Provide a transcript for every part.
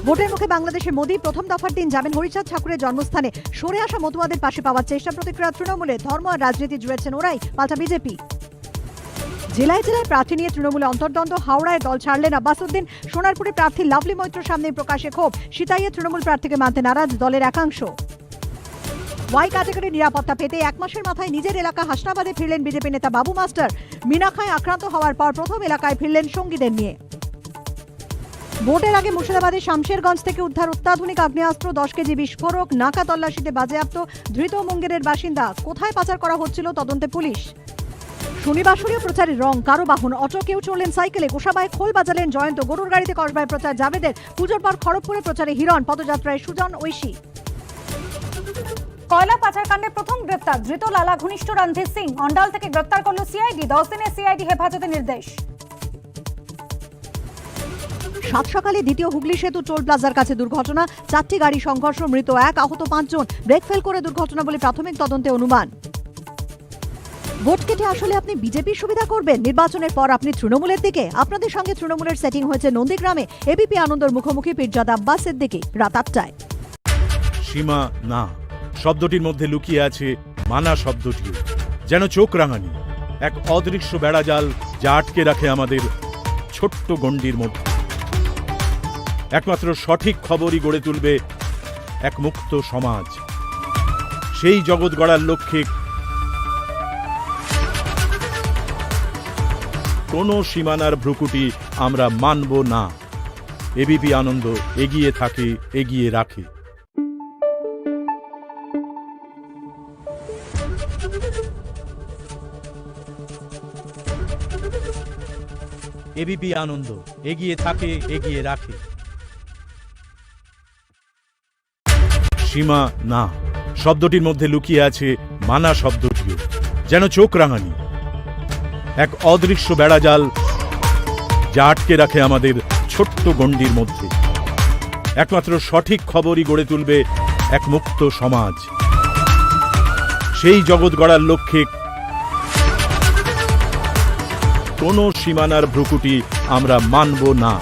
ভোটের মুখে বাংলাদেশে মোদি প্রথম দফার দিন যাবেন হরিচাঁদ ঠাকুরের জন্মস্থানে। সরে আসা মতুয়াদের পাশে পাওয়ার চেষ্টা। প্রতিক্রিয়া তৃণমূলে। ধর্ম আর রাজনীতি জুড়েছেন ওরাই, পাল্টা বিজেপি। জেলায় জেলায় প্রার্থী নিয়ে তৃণমূলে অন্তর্দ্বন্দ্ব। হাওড়ায় দল ছাড়লেন আব্বাসউদ্দিন। সোনারপুরে প্রার্থী লাভলি মৈত্র সামনে প্রকাশে ক্ষোভ। সিতাইয়ে তৃণমূল প্রার্থীকে মানতে নারাজ দলের একাংশ। ওয়াই ক্যাটাগরির নিরাপত্তা পেতে 1 মাসের মাথায় নিজের এলাকা হাসনাবাদে ফিরলেন বিজেপি নেতা বাবু মাস্টার। মিনাখায় আক্রান্ত হওয়ার পর প্রথম এলাকায় ফিরলেন সঙ্গীদের নিয়ে। ভোটের আগে মুর্শিদাবাদের শামশেরগঞ্জ থেকে উদ্ধার অত্যাধুনিক আগ্নেয়াস্ত্র, 10 কেজি বিস্ফোরক, নাকা তল্লাশিতে বাজেয়াপ্ত। ধৃত মুঙ্গেরের বাসিন্দা। কোথায় পাচার করা হচ্ছিল তদন্তে পুলিশ। শনিবাসরীয় প্রচারের রং কারো বাহন অটো, কেউ চললেন সাইকেলে। গোসাবায় খোল বাজালেন জয়ন্ত। গরুর গাড়িতে কসবায় প্রচার জাভেদের। পুজোর পর খড়গপুরে প্রচারে হিরণ। পদযাত্রায় সুজন ঐশী। কয়লা পাচারকাণ্ডে প্রথম গ্রেপ্তার ধৃত লালা ঘনিষ্ঠ রণধীর সিং। অন্ডাল থেকে গ্রেপ্তার করল সিআইডি। 10 দিনের সিআইডি হেফাজতে নির্দেশ। সাত সকালে দ্বিতীয় হুগলি সেতু টোল প্লাজার কাছে দুর্ঘটনা। 4টি গাড়ি সংঘর্ষ, মৃত 1, আহত 5 জন। ব্রেক ফেল করে দুর্ঘটনা বলে প্রাথমিক তদন্তে অনুমান। ভোট কেটে আসলে আপনি বিজেপির সুবিধা করবেন, নির্বাচনের পর আপনি তৃণমূলের দিকে। আপনাদের সঙ্গে তৃণমূলের সেটিং হয়েছে নন্দীগ্রামে। এবিপি আনন্দর মুখোমুখি পীরজাদা আব্বাসের দিকে রাত 8টায়। সীমা না শব্দটির মধ্যে লুকিয়ে আছে মানা শব্দটিও, যেন চোখ রাঙানি এক অদৃশ্য বেড়াজাল যা আটকে রাখে আমাদের ছোট্ট গণ্ডির মধ্যে। একমাত্র সঠিক খবরই গড়ে তুলবে এক মুক্ত সমাজ। সেই জগৎ গড়ার লক্ষ্যে কোনো সীমানার ভ্রুকুটি আমরা মানব না। এবিপি আনন্দ এগিয়ে থাকে, এগিয়ে রাখে। এবিপি আনন্দ এগিয়ে থাকে, এগিয়ে রাখে। সীমা না শব্দটির মধ্যে লুকিয়ে আছে মানা শব্দটিও, যেন চোখ রাঙানি এক অদৃশ্য বেড়াজাল যা আটকে রাখে আমাদের ছোট্ট গণ্ডির মধ্যে। একমাত্র সঠিক খবরই গড়ে তুলবে এক মুক্ত সমাজ। সেই জগৎ গড়ার লক্ষ্যে কোনো সীমানার ভ্রুকুটি আমরা মানব না।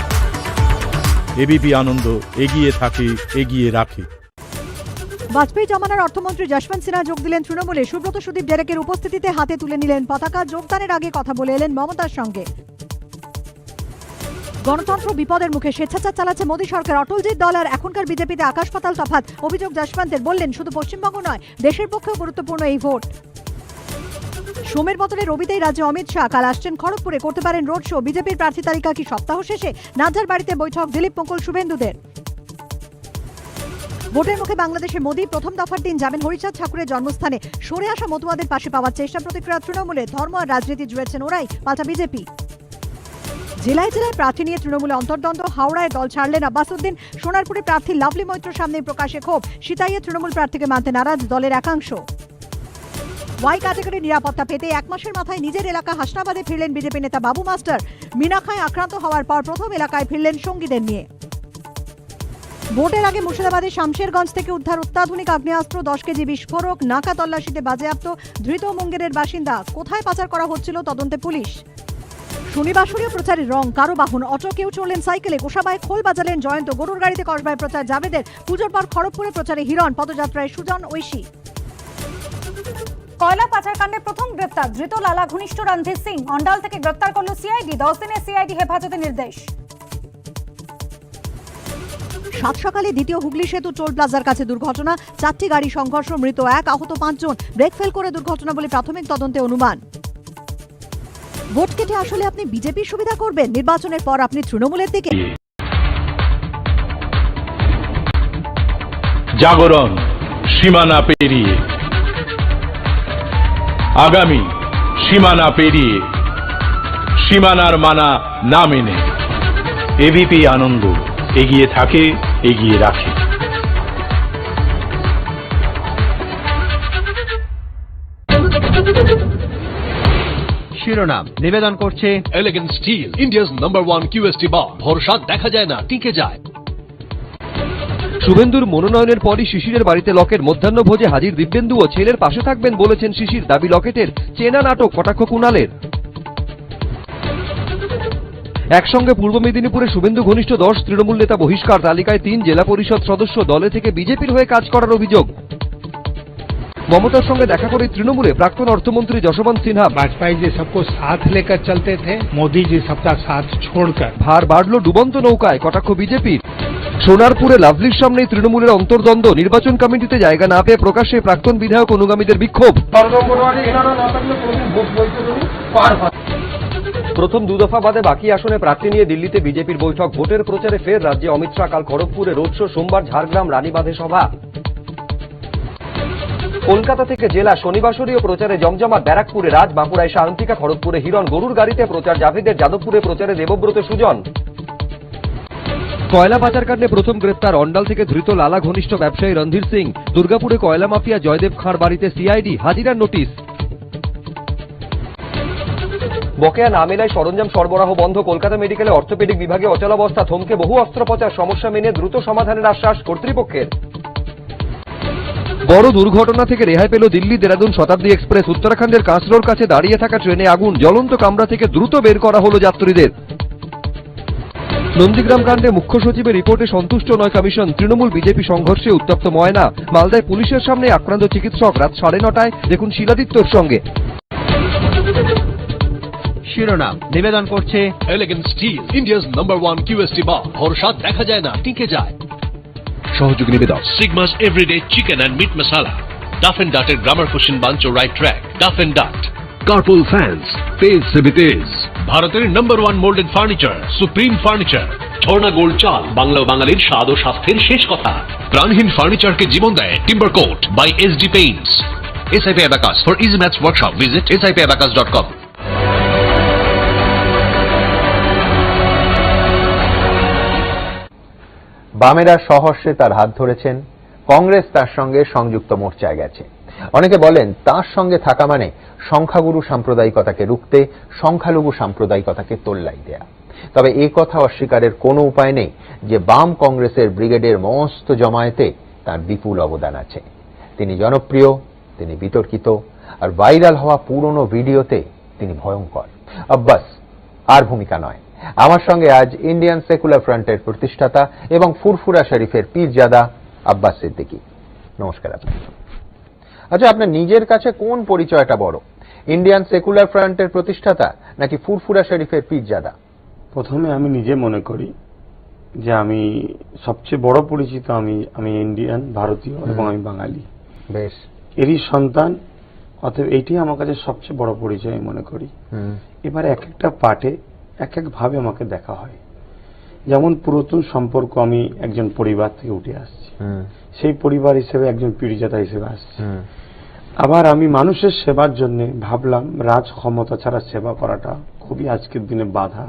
এবিপি আনন্দ এগিয়ে থাকে, এগিয়ে রাখে। বাজপেয়ী জমানার অর্থমন্ত্রী যশবন্ত সিনহা যোগ দিলেন তৃণমূলে। সুব্রত সুদীপ ডেরেকের উপস্থিতিতে হাতে তুলে নিলেন পতাকা। যোগদানের আগে কথা বলে এলেন মমতার সঙ্গে। গণতন্ত্র বিপদের মুখে। স্বেচ্ছাচার চালাচ্ছে মোদী সরকার। অটলজির দল আর এখনকার বিজেপিতে আকাশ পাতাল তফাৎ। অভিযোগ যশবন্তের। বললেন, শুধু পশ্চিমবঙ্গ নয়, দেশের পক্ষেও গুরুত্বপূর্ণ এই ভোট। সোমের বদলে রবিতেই রাজ্যে অমিত শাহ। কাল আসছেন খড়গপুরে, করতে পারেন রোড শো। বিজেপির প্রার্থী তালিকা কি সপ্তাহ শেষে? নাজার বাড়িতে বৈঠক দিলীপ মুকুল শুভেন্দুদের। ভোটের মুখে বাংলাদেশে মোদি প্রথম দফার দিন যাবেন হরিচাঁদ ঠাকুরের জন্মস্থানে। সরে আসা মতুয়াদের পাশে পাওয়ার চেষ্টা। প্রতিক্রিয়া তৃণমূলে। ধর্ম আর রাজনীতি জুড়েছেন ওরাই, পাল্টা বিজেপি। জেলায় জেলায় প্রার্থী নিয়ে তৃণমূলে অন্তর্দ্বন্দ্ব। হাওড়ায় দল ছাড়লেন আব্বাসউদ্দিন। সোনারপুরে প্রার্থী লাভলি মৈত্র সামনে প্রকাশে ক্ষোভ। সিতাইয়ে তৃণমূল প্রার্থীকে মানতে নারাজ দলের একাংশ। ওয়াই ক্যাটাগরির নিরাপত্তা পেতে 1 মাসের মাথায় নিজের এলাকা হাসনাবাদে ফিরলেন বিজেপি নেতা বাবু মাস্টার। মিনাখায় আক্রান্ত হওয়ার পর প্রথম এলাকায় ফিরলেন সঙ্গীদের নিয়ে। ভোটের আগে মুর্শিদাবাদের শামশেরগঞ্জ থেকে উদ্ধার অত্যাধুনিক আগ্নেয়াস্ত্র, 10 কেজি বিস্ফোরক, নাকা তল্লাশিতে বাজেয়াপ্ত। ধৃত মুঙ্গেরের বাসিন্দা। কোথায় পাচার করা হচ্ছিল তদন্তে পুলিশ। শনিবাসরীয় প্রচারের রং কারো বাহন অটো, কেউ চললেন সাইকেলে। গোসাবায় খোল বাজালেন জয়ন্ত। গরুর গাড়িতে কসবায় প্রচার জাভেদের। পুজোর পর খড়গপুরে প্রচারে হিরণ। পদযাত্রায় সুজন ঐশী। কয়লা পাচারকাণ্ডে প্রথম গ্রেপ্তার ধৃত লালা ঘনিষ্ঠ রণধীর সিং। অন্ডাল থেকে গ্রেপ্তার করল সিআইডি। 10 দিনের সিআইডি হেফাজতে নির্দেশ। সাত সকালে দ্বিতীয় হুগলি সেতু টোল প্লাজার কাছে দুর্ঘটনা। 4টি গাড়ি সংঘর্ষ, মৃত 1, আহত 5 জন। ব্রেক ফেল করে দুর্ঘটনা বলে প্রাথমিক তদন্তে অনুমান। ভোট কেটে আসলে আপনি বিজেপির সুবিধা করবেন, নির্বাচনের পর আপনি তৃণমূলের দিকে। জাগরণ সীমানা পেরিয়ে, আগামী সীমানা পেরিয়ে, সীমানার মানা না মেনে। এবিপি আনন্দ এগিয়ে থাকে, এগিয়ে রাখে। শিরোনাম নিবেদন করছে elegant steel, India's number 1 QST বার। ভরসা দেখা যায় না, টিকে যায়। শুভেন্দুর মনোনয়নের পরই শিশিরের বাড়িতে লকেট। মধ্যাহ্ন ভোজে হাজির দিব্যেন্দু ও ছেলের পাশে থাকবেন বলেছেন শিশির। দাবি লকেটের চেনা নাটক কটাক্ষ কুণালের। একসঙ্গে পূর্ব মেদিনীপুরে শুভেন্দু ঘনিষ্ঠ 10 তৃণমূল নেতা বহিষ্কার, তালিকায় 3 জেলা পরিষদ সদস্য, দলে থেকে বিজেপির হয়ে কাজ করার অভিযোগ। মমতার সঙ্গে দেখা করে তৃণমূলে প্রাক্তন অর্থমন্ত্রী যশবন্ত সিনহা। वाजपेयी जी सबको साथ लेकर चलते थे, मोदी जी सबका साथ छोड़कर। ভার বাড়ল ডুবন্ত নৌকায়, কটাক্ষ বিজেপির। সোনারপুরে লাভলির সামনেই তৃণমূলের অন্তর্দ্বন্দ্ব, নির্বাচন কমিটিতে জায়গা না পেয়ে প্রকাশ্যে প্রাক্তন বিধায়ক অনুগামীদের বিক্ষোভ। প্রথম দুদফা বাদে বাকি আসনে প্রার্থী নিয়ে দিল্লিতে বিজেপির বৈঠক, ভোটের প্রচারে ফের রাজ্যে অমিত শাহ, কাল খড়গপুরে রোড শো, সোমবার ঝাড়গ্রাম রানীবাঁধে সভা। কলকাতা থেকে জেলা শনিবাসরীয় প্রচারে জমজমাট, ব্যারাকপুরে রাজ, বাঁকুড়ায় সায়ন্তিকা, খড়গপুরে হিরণ, গরুর গাড়িতে প্রচার জাভেদের, যাদবপুরে প্রচারে দেবব্রত সুজন। কয়লা পাচারকাণ্ডে প্রথম গ্রেপ্তার, অন্ডাল থেকে ধৃত লালা ঘনিষ্ঠ ব্যবসায়ী রণধীর সিং। দুর্গাপুরে কয়লা মাফিয়া জয়দেব খাঁর বাড়িতে সিআইডি, হাজিরার নোটিশ। বকেয়া না মেলায় সরঞ্জাম সরবরাহ বন্ধ, কলকাতা মেডিকেলে অর্থোপেডিক বিভাগে অচলাবস্থা, থমকে বহু অস্ত্রোপচার, সমস্যা মেনে দ্রুত সমাধানের আশ্বাস কর্তৃপক্ষের। বড় দুর্ঘটনা থেকে রেহাই পেল দিল্লি দেরাদুন শতাব্দী এক্সপ্রেস, উত্তরাখণ্ডের কাঁচরোর কাছে দাঁড়িয়ে থাকা ট্রেনে আগুন, জ্বলন্ত কামরা থেকে দ্রুত বের করা হলো যাত্রীদের। নন্দীগ্রাম কাণ্ডে মুখ্য সচিবের রিপোর্টে সন্তুষ্ট নয় কমিশন, তৃণমূল বিজেপি সংঘর্ষে উত্তপ্ত ময়না, মালদায় পুলিশের সামনে আক্রান্ত চিকিৎসক, রাত 9:30 দেখুন শিলাদিত্যর সঙ্গে। শিরোনাম নিবেদন করছে elegant steel, India's number 1 QST বার, ভরসা দেখা যায় না টিকে যায়। সহযোগী নিবেদক Sigma's everyday chicken and meat masala, Duff and ডাটের grammar question bunch right track, Duff and Dutt. Carpool fans, তেজ সে भी তেজ, ভারতের number 1 moulded furniture, supreme furniture. Jharna gold চাল, বাংলা ও বাঙালির স্বাদ ও স্বাস্থ্যের শেষ কথা। প্রাণহীন ফার্নিচারকে জীবন দেয় timber coat by SD paints. SIP Abacus, for easy maths workshop visit sipabacus.com। বামেরা সহর্ষে তার হাত ধরেছেন, কংগ্রেস তার সঙ্গে সংযুক্ত মোর্চায় গেছে। অনেকে বলেন তার সঙ্গে থাকা মানে সংখ্যাগুরু সাম্প্রদায়িকতাকে রুখতে সংখ্যালঘু সাম্প্রদায়িকতাকে তোল্লাই দেয়া। তবে এই কথা অস্বীকারের কোনো উপায় নেই যে বাম কংগ্রেসের ব্রিগেডের মস্ত জমায়েতে তার বিপুল অবদান আছে। তিনি জনপ্রিয়, তিনি বিতর্কিত, আর ভাইরাল হওয়া পুরনো ভিডিওতে তিনি ভয়ঙ্কর। আব্বাস আর ভূমিকা নয়। আমার সঙ্গে আজ ইন্ডিয়ান সেকুলার ফ্রন্টের প্রতিষ্ঠাতা এবং ফুরফুরা শরীফের পীরজাদা আব্বাস সিদ্দিকী। নমস্কার আপনাকে। আচ্ছা, আপনার নিজের কাছে কোন পরিচয়টা বড়, ইন্ডিয়ান সেকুলার ফ্রন্টের প্রতিষ্ঠাতা নাকি ফুরফুরা শরীফের পীরজাদা? প্রথমে আমি নিজে মনে করি যে আমি সবচেয়ে বড় পরিচিত, আমি ইন্ডিয়ান, ভারতীয় এবং আমি বাঙালি। বেশ, এরই সন্তান, অতএব এইটি আমার কাছে সবচেয়ে বড় পরিচয় আমি মনে করি। এবার এক একটা পার্টে এক এক ভাবে আমাকে দেখা হয়। যেমন পুরাতন সম্পর্ক, আমি একজন পরিবার থেকে উঠে আসছি, সেই পরিবার হিসেবে একজন পীরজাদা হিসেবে আসছি। আবার আমি মানুষের সেবার জন্য ভাবলাম রাজ ক্ষমতা ছাড়া সেবা করাটা খুবই আজকের দিনে বাধা,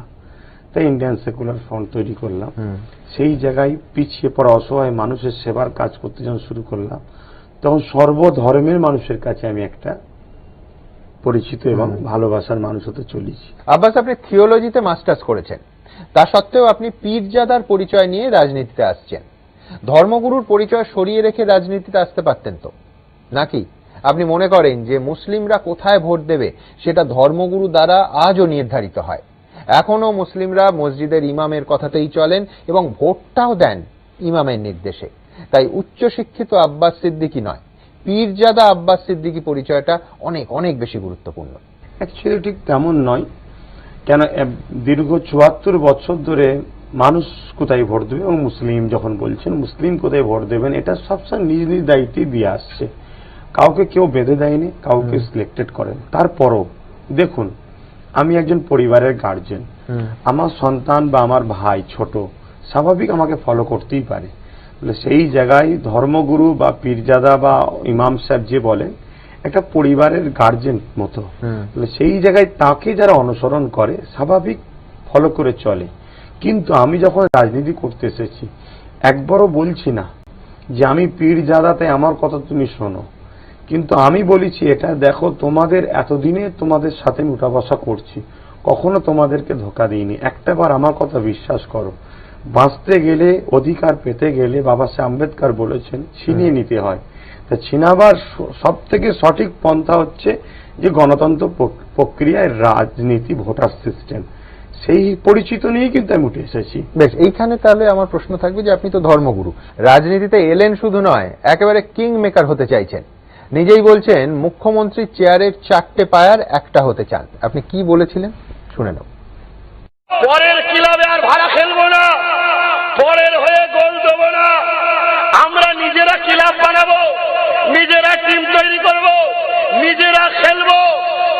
তাই ইন্ডিয়ান সেকুলার ফ্রন্ট তৈরি করলাম। সেই জায়গায় পিছিয়ে পড়া অসহায় মানুষের সেবার কাজ করতে যখন শুরু করলাম, তখন সর্বধর্মের মানুষের কাছে আমি একটা পরিচিত এবং ভালোবাসার মানুষ হতে চলেছি। আব্বাস, আপনি থিওলজিতে মাস্টার্স করেছেন, তা সত্ত্বেও আপনি পীরজাদার পরিচয় নিয়ে রাজনীতিতে আসছেন। ধর্মগুরুর পরিচয় সরিয়ে রেখে রাজনীতিতে আসতে পারতেন তো, নাকি আপনি মনে করেন যে মুসলিমরা কোথায় ভোট দেবে সেটা ধর্মগুরু দ্বারা আজও নির্ধারিত হয়? এখনো মুসলিমরা মসজিদের ইমামের কথাতেই চলেন এবং ভোটটাও দেন ইমামের নির্দেশে। তাই উচ্চশিক্ষিত আব্বাস সিদ্দিকী নয়, পীরজাদা আব্বাস সিদ্দিকী পরিচয়টা অনেক অনেক বেশি গুরুত্বপূর্ণ। অ্যাকচুয়ালি ঠিক তেমন নয়। কেন, দীর্ঘ ৭৪ বছর ধরে মানুষ কোথায় ভোট দেবে, এবং মুসলিম যখন বলছেন মুসলিম কোথায় ভোট দেবেন, এটা সবসময় নিজ নিজ দায়িত্বে দিয়ে আসছে। কাউকে কেউ বেঁধে দেয়নি, কাউকে সিলেক্টেড করেন। তারপরও দেখুন, আমি একজন পরিবারের গার্জেন, আমার সন্তান বা আমার ভাই ছোট, স্বাভাবিক আমাকে ফলো করতেই পারে। সেই জায়গায় ধর্মগুরু বা পীরজাদা বা ইমাম সাহেব যে বলেন, একটা পরিবারের গার্জেন মতো, সেই জায়গায় তাকে যারা অনুসরণ করে স্বাভাবিক ফলো করে চলে। কিন্তু আমি যখন রাজনীতি করতে এসেছি, একবারও বলছি না যে আমি পীরজাদা তাই আমার কথা তুমি শোনো, কিন্তু আমি বলেছি এটা দেখো, তোমাদের এতদিনে তোমাদের সাথে আমি উঠা বসা করছি, কখনো তোমাদেরকে ধোকা দিইনি, একটাবার আমার কথা বিশ্বাস করো। বাঁচতে গেলে, অধিকার পেতে গেলে বাবা সাহেব আম্বেদকর বলেছেন ছিনিয়ে নিতে হয়। তা ছিনাবার সব থেকে সঠিক পন্থা হচ্ছে যে গণতন্ত্র প্রক্রিয়ায় রাজনীতি, ভোটার সিস্টেম, সেই পরিচিত নিয়েই কিন্তু আমি উঠে এসেছি। বেশ, এইখানে তাহলে আমার প্রশ্ন থাকবে যে আপনি তো ধর্মগুরু, রাজনীতিতে এলেন শুধু নয়, একেবারে কিং মেকার হতে চাইছেন। নিজেই বলছেন মুখ্যমন্ত্রীর চেয়ারের 4টে পায়ার একটা হতে চান। আপনি কি বলেছিলেন শুনে নেব। পরের ক্লাবে আর ভাড়া খেলবো না, পরের হয়ে গোল দেবো না, আমরা নিজেরা ক্লাব বানাবো, নিজেরা টিম তৈরি করব, নিজেরা খেলবো।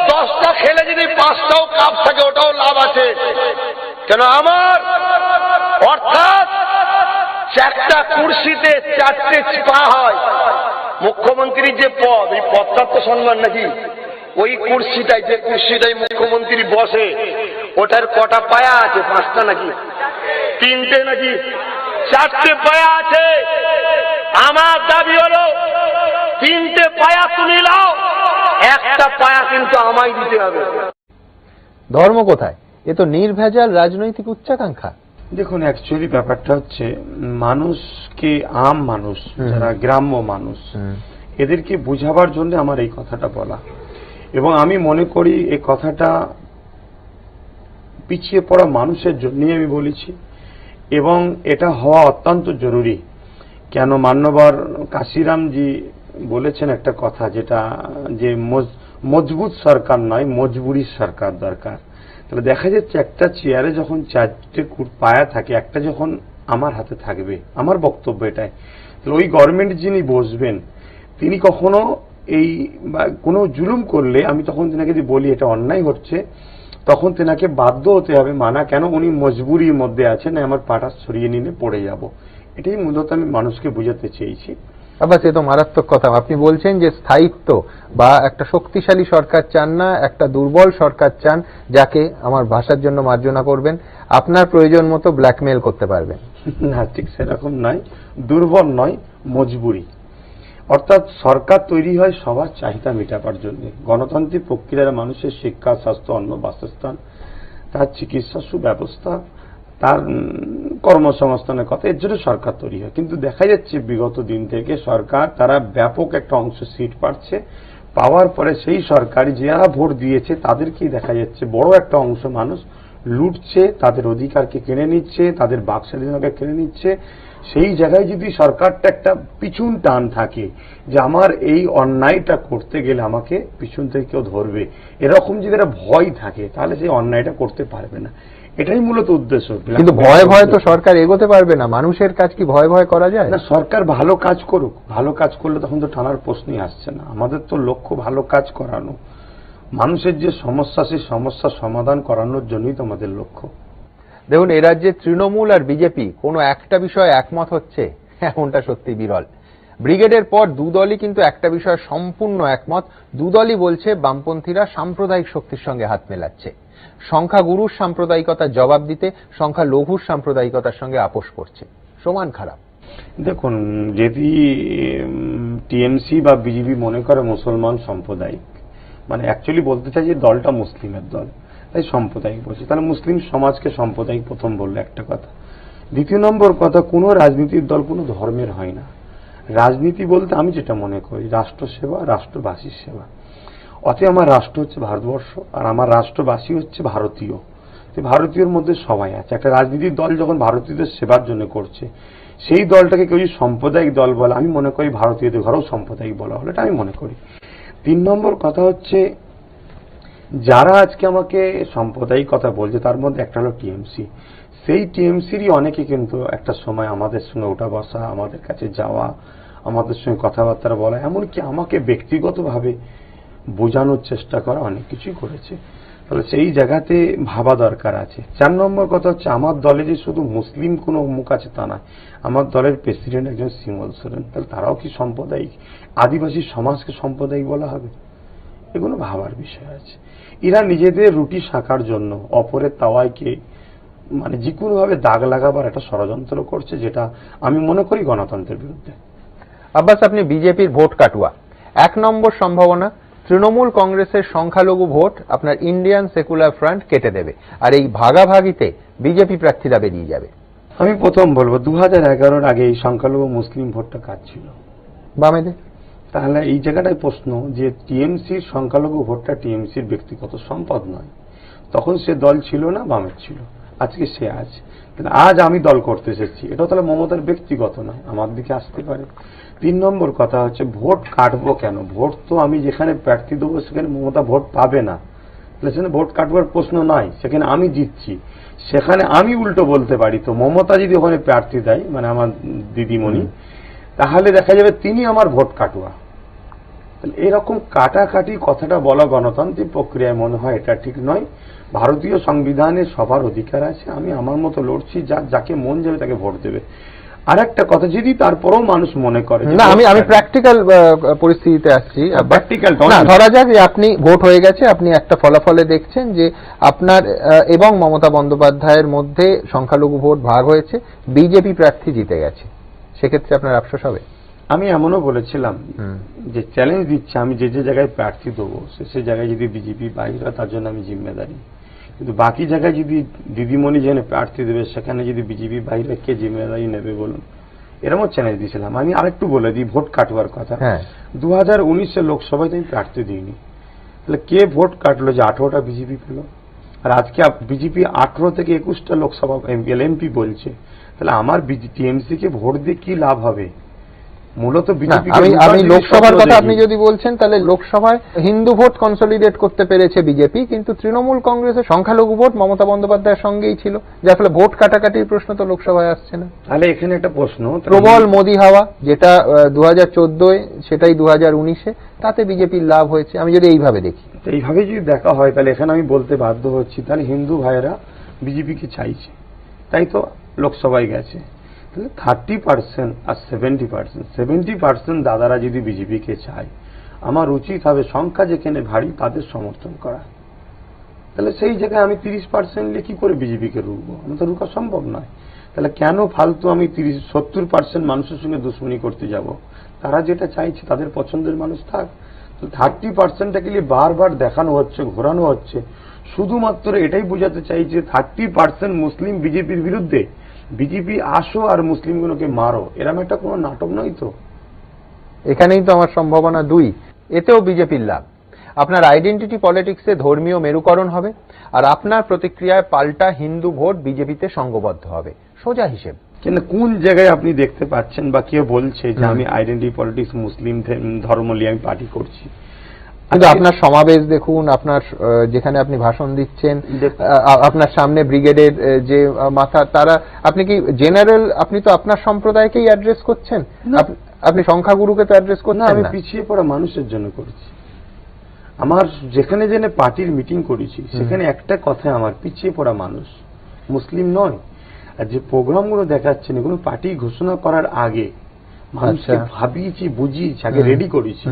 10টা খেলে যদি 5টাও কাপ থাকে ওটাও লাভ আছে। কেন আমার অর্থাৎ 4টা কুর্সিতে 4টে পা হয়। মুখ্যমন্ত্রীর যে পদ, এই পদটার তো সম্মান নাকি? ওই কুর্সিটাই, যে কুর্সিটাই মুখ্যমন্ত্রী বসে, ওটার কটা পায়া আছে? 5টা নাকি 3টে নাকি 4টে পায়া আছে। আমার দাবি হলো 3টে পায়া তুমি নাও, একটা পায়া কিন্তু আমায় দিতে হবে। ধর্ম কোথায়? এ তো নির্ভেজাল রাজনৈতিক উচ্চাকাঙ্ক্ষা। দেখুন, অ্যাকচুয়ালি ব্যাপারটা হচ্ছে মানুষকে, আম মানুষ যারা গ্রাম্য মানুষ, এদেরকে বুঝাবার জন্য আমার এই কথাটা বলা। এবং আমি মনে করি এই কথাটা পিছিয়ে পড়া মানুষের জন্যই আমি বলেছি, এবং এটা হওয়া অত্যন্ত জরুরি। কেন মান্যবর কাশিরামজি বলেছেন একটা কথা, যেটা যে মজবুত সরকার নয়, মজবুরি সরকার দরকার। তাহলে দেখা যাচ্ছে একটা চেয়ারে যখন 4টে পায়া থাকে, একটা যখন আমার হাতে থাকবে, আমার বক্তব্য এটাই, তাহলে ওই গভর্নমেন্ট যিনি বসবেন তিনি কখনো এই কোনো জুলুম করলে আমি তখন তেনাকে যদি বলি এটা অন্যায় হচ্ছে, তখন তেনাকে বাধ্য হতে হবে মানা। কেন? উনি মজবুরির মধ্যে আছেন, আমার পাটা সরিয়ে নিলে পড়ে যাব। এটাই মূলত আমি মানুষকে বুঝাতে চেয়েছি। আবার সে তো মারাত্মক কথা। আপনি বলছেন যে স্থায়িত্ব বা একটা শক্তিশালী সরকার চান না, একটা দুর্বল সরকার চান, যাকে আমার ভাষার জন্য মার্জনা করবেন, আপনার প্রয়োজন মতো ব্ল্যাকমেইল করতে পারবেন। না, ঠিক সেরকম নয়, দুর্বল নয়, মজবুরি। অর্থাৎ সরকার তৈরি হয় সবার চাহিদা মেটাবার জন্য। গণতান্ত্রিক প্রক্রিয়ার মানুষের শিক্ষা, স্বাস্থ্য, অন্ন, বাসস্থান, তার চিকিৎসা সুব্যবস্থা, তার কর্মসংস্থানের কথা, এর জন্য সরকার তৈরি হয়। কিন্তু দেখা যাচ্ছে বিগত দিন থেকে সরকার তারা ব্যাপক একটা অংশ সিট পাচ্ছে, পাওয়ার পরে সেই সরকারি যারা ভোট দিয়েছে তাদেরকেই দেখা যাচ্ছে বড় একটা অংশ মানুষ লুটছে, তাদের অধিকারকে কেড়ে নিচ্ছে, তাদের বাকস্বাধীনতাকে কেড়ে নিচ্ছে। সেই জায়গায় যদি সরকারটা একটা পিছন টান থাকে যে আমার এই অন্যায়টা করতে গেলে আমাকে পিছন থেকে কেউ ধরবে, এরকম যদি একটা ভয় থাকে, তাহলে সেই অন্যায়টা করতে পারবে না। এটাই মূলত উদ্দেশ্য। কিন্তু ভয় ভয় তো সরকার এগোতে পারবে না। মানুষের কাজ কি ভয় ভয় করা যায় না? সরকার ভালো কাজ করুক, ভালো কাজ করলে তখন তো টানার প্রশ্নই আসছে না। আমাদের তো লক্ষ্য ভালো কাজ করানো, মানুষের যে সমস্যা, সেই সমস্যার সমাধান করানোর জন্যই তো আমাদের লক্ষ্য। দেখুন, এ রাজ্যে তৃণমূল আর বিজেপি কোনো একটা বিষয়ে একমত হচ্ছে, এমনটা সত্যি বিরল। ব্রিগেডের পর দুদলই কিন্তু একটা বিষয়ে সম্পূর্ণ একমত। দুদলই বলছে বামপন্থীরা সাম্প্রদায়িক শক্তির সঙ্গে হাত মেলাচ্ছে, সংখ্যাগুরুর সাম্প্রদায়িকতার জবাব দিতে সংখ্যালঘুর সাম্প্রদায়িকতার সঙ্গে আপোষ করছে। সমান খারাপ। দেখুন, যদি টিএমসি বা বিজেপি মনে করে মুসলমান সাম্প্রদায়িক, মানে অ্যাকচুয়ালি বলতে চাই যে দলটা মুসলিমের দল, তাই সাম্প্রদায়িক বলছে, তাহলে মুসলিম সমাজকে সাম্প্রদায়িক প্রথম বললে একটা কথা। দ্বিতীয় নম্বর কথা, কোনো রাজনীতির দল কোনো ধর্মের হয় না। রাজনীতি বলতে আমি যেটা মনে করি রাষ্ট্রসেবা, রাষ্ট্রবাসীর সেবা। অতএব আমার রাষ্ট্র হচ্ছে ভারতবর্ষ, আর আমার রাষ্ট্রবাসী হচ্ছে ভারতীয়। ভারতীয়র মধ্যে সবাই আছে। একটা রাজনীতির দল যখন ভারতীয়দের সেবার জন্য করছে, সেই দলটাকে কেউ যদি সাম্প্রদায়িক দল বলে, আমি মনে করি ভারতীয়দের ঘরেও সাম্প্রদায়িক বলা হলো, এটা আমি মনে করি। 3 নম্বর কথা হচ্ছে, যারা আজকে আমাকে সাম্প্রদায়িক কথা বলছে তার মধ্যে একটা হলো টিএমসি। সেই টিএমসিরই অনেকে কিন্তু একটা সময় আমাদের সঙ্গে ওঠা বসা, আমাদের কাছে যাওয়া, আমাদের সঙ্গে কথাবার্তা বলা, এমনকি আমাকে ব্যক্তিগতভাবে বোঝানোর চেষ্টা করা, অনেক কিছুই করেছে। তাহলে সেই জায়গাতে ভাবা দরকার আছে। 4 নম্বর কথা হচ্ছে, আমার দলে যে শুধু মুসলিম কোনো মুখ আছে তা নয়, আমার দলের প্রেসিডেন্ট একজন শিমল সোরেন, তাহলে তারাও কি সাম্প্রদায়িক? আদিবাসী সমাজকে সাম্প্রদায়িক বলা হবে? এগুলো ভাবার বিষয় আছে। এরা নিজেদের রুটি শাকার জন্য অপরের তাওয়াইকে মানে যে কোনোভাবে দাগ লাগাবার একটা ষড়যন্ত্র করছে, যেটা আমি মনে করি গণতন্ত্রের বিরুদ্ধে। আব্বাস, আপনি বিজেপির ভোট কাটুয়া। 1 নম্বর সম্ভাবনা, তৃণমূল কংগ্রেসের সংখ্যালঘু ভোট আপনার ইন্ডিয়ান সেকুলার ফ্রন্ট কেটে দেবে, আর এই ভাগাভাগিতে বিজেপি প্রার্থীরা বেরিয়ে যাবে। আমি প্রথম বলবো 2011-র আগে এই সংখ্যালঘু মুসলিম ভোটটা কাজ ছিল বামেদের। তাহলে এই জায়গাটায় প্রশ্ন যে টিএমসির সংখ্যালঘু ভোটটা টিএমসির ব্যক্তিগত সম্পদ নয়, তখন সে দল ছিল না, বামের ছিল, আজকে সে আছে। আজ আমি দল করতে এসেছি, এটা তাহলে মমতার ব্যক্তিগত নয়, আমার দিকে আসতে পারে। 3 নম্বর কথা হচ্ছে ভোট কাটবো কেন? ভোট তো আমি যেখানে প্রার্থী দেবো সেখানে মমতা ভোট পাবে না, সেখানে ভোট কাটবার প্রশ্ন নয়, সেখানে আমি জিতছি, সেখানে আমি উল্টো বলতে পারি। তো মমতা যদি ওখানে প্রার্থী দেয়, মানে আমার দিদিমণি, তাহলে দেখা যাবে তিনি আমার ভোট কাটুয়া। তাহলে এরকম কাটাকাটি কথাটা বলা গণতান্ত্রিক প্রক্রিয়ায় মনে হয় এটা ঠিক নয়। ভারতীয় সংবিধানে সবার অধিকার আছে, আমি আমার মতো লড়ছি, যাকে মন যাবে তাকে ভোট দেবে। আর একটা কথা, যদি তারপরেও মানুষ মনে করে না, আমি প্র্যাকটিক্যাল পরিস্থিতিতে আসছি। প্র্যাকটিক্যাল ধরা যাক যে আপনি ভোট হয়ে গেছে, আপনি একটা ফলাফলে দেখছেন যে আপনার এবং মমতা বন্দ্যোপাধ্যায়ের মধ্যে সংখ্যালঘু ভোট ভাগ হয়েছে, বিজেপি প্রার্থী জিতে গেছে, সেক্ষেত্রে আপনার আফসোস হবে? আমি এমনও বলেছিলাম যে চ্যালেঞ্জ দিচ্ছে, আমি যে জায়গায় প্রার্থী দেবো সে জায়গায় যদি বিজেপি বাইরে হয় তার জন্য আমি জিম্মেদারি, কিন্তু বাকি জায়গায় যদি দিদিমণি যেখানে প্রার্থী দেবে সেখানে যদি বিজেপি বাইরে, কে জিম্মেদারি নেবে বলুন? এরকম চ্যালেঞ্জ দিয়েছিলাম। আমি আরেকটু বলে দিই ভোট কাটবার কথা। 2019 লোকসভায় আমি প্রার্থী দিইনি, তাহলে কে ভোট কাটলো যে 18টা বিজেপি পেল? আর আজকে বিজেপি 18 থেকে 21টা লোকসভা এমপি বলছে, তাহলে আমার টিএমসি কে ভোট দিয়ে কি লাভ হবে? মূলত আমি লোকসভার কথা আপনি যদি বলছেন, তাহলে লোকসভায় হিন্দু ভোট কনসলিডেট করতে পেরেছে বিজেপি, কিন্তু তৃণমূল কংগ্রেসের সংখ্যালঘু ভোট মমতা বন্দ্যোপাধ্যায়ের সঙ্গেই ছিল, যার ফলে ভোট কাটাকাটির প্রশ্ন তো লোকসভায় আসছে না। তাহলে এখানে একটা প্রশ্ন, প্রবল মোদি হাওয়া যেটা 2014-এ, সেটাই 2019-এ, তাতে বিজেপির লাভ হয়েছে, আমি যদি এইভাবে দেখি। এইভাবে যদি দেখা হয় তাহলে এখানে আমি বলতে বাধ্য হচ্ছি, তাহলে হিন্দু ভাইয়েরা বিজেপিকে চাইছে, তাই তো লোকসভায় গেছে। 30% আর 70% দাদারা যদি বিজেপিকে চায়, আমার উচিত হবে সংখ্যা যেখানে ভারী তাদের সমর্থন করা। তাহলে সেই জায়গায় আমি 30% কি করে বিজেপিকে রুখবো? আমার তো রুখা সম্ভব নয়। তাহলে কেন ফালতু আমি 70% মানুষের সঙ্গে দুশ্মনী করতে যাব? তারা যেটা চাইছে তাদের পছন্দের মানুষ থাক। 30%টাকে বারবার দেখানো হচ্ছে, ঘোরানো হচ্ছে, শুধুমাত্র এটাই বোঝাতে চাইছে 30% মুসলিম বিজেপির বিরুদ্ধে, বিজেপি আসো আর মুসলিমগুলোকে মারো, এরকম একটা কোনো নাটক নয় তো। এখানেই তো আমার সম্ভাবনা 2, এতেও বিজেপির লাভ। আপনার আইডেন্টিটি পলিটিক্সে ধর্মীয় মেরুকরণ হবে, আর আপনার প্রতিক্রিয়ায় পাল্টা হিন্দু ভোট বিজেপিতে সংঘবদ্ধ হবে, সোজা হিসেব। কিন্তু কোন জায়গায় আপনি দেখতে পাচ্ছেন বা কেউ বলছে যে আমি আইডেন্টিটি পলিটিক্স মুসলিম ধর্ম নিয়ে আমি পার্টি করছি? কিন্তু আপনার সমাবেশ দেখুন, আপনার যেখানে আপনি ভাষণ দিচ্ছেন, আপনার সামনে ব্রিগেডের যে মাথা, তারা, আপনি কি জেনারেল, আপনি তো আপনার সম্প্রদায়কেই অ্যাড্রেস করছেন, আপনি সংখ্যাগুরুকে তো অ্যাড্রেস করছেন না। আমি পিছিয়ে পড়া মানুষের জন্য করছি। আমার যেখানে যেখানে পার্টির মিটিং করেছি সেখানে একটা কথা, আমার পিছিয়ে পড়া মানুষ, মুসলিম নয়। আর যে প্রোগ্রামগুলো দেখাচ্ছেন এগুলো পার্টি ঘোষণা করার আগে মানুষকে ভাবিয়েছি, বুঝিয়েছি, আগে রেডি করেছি।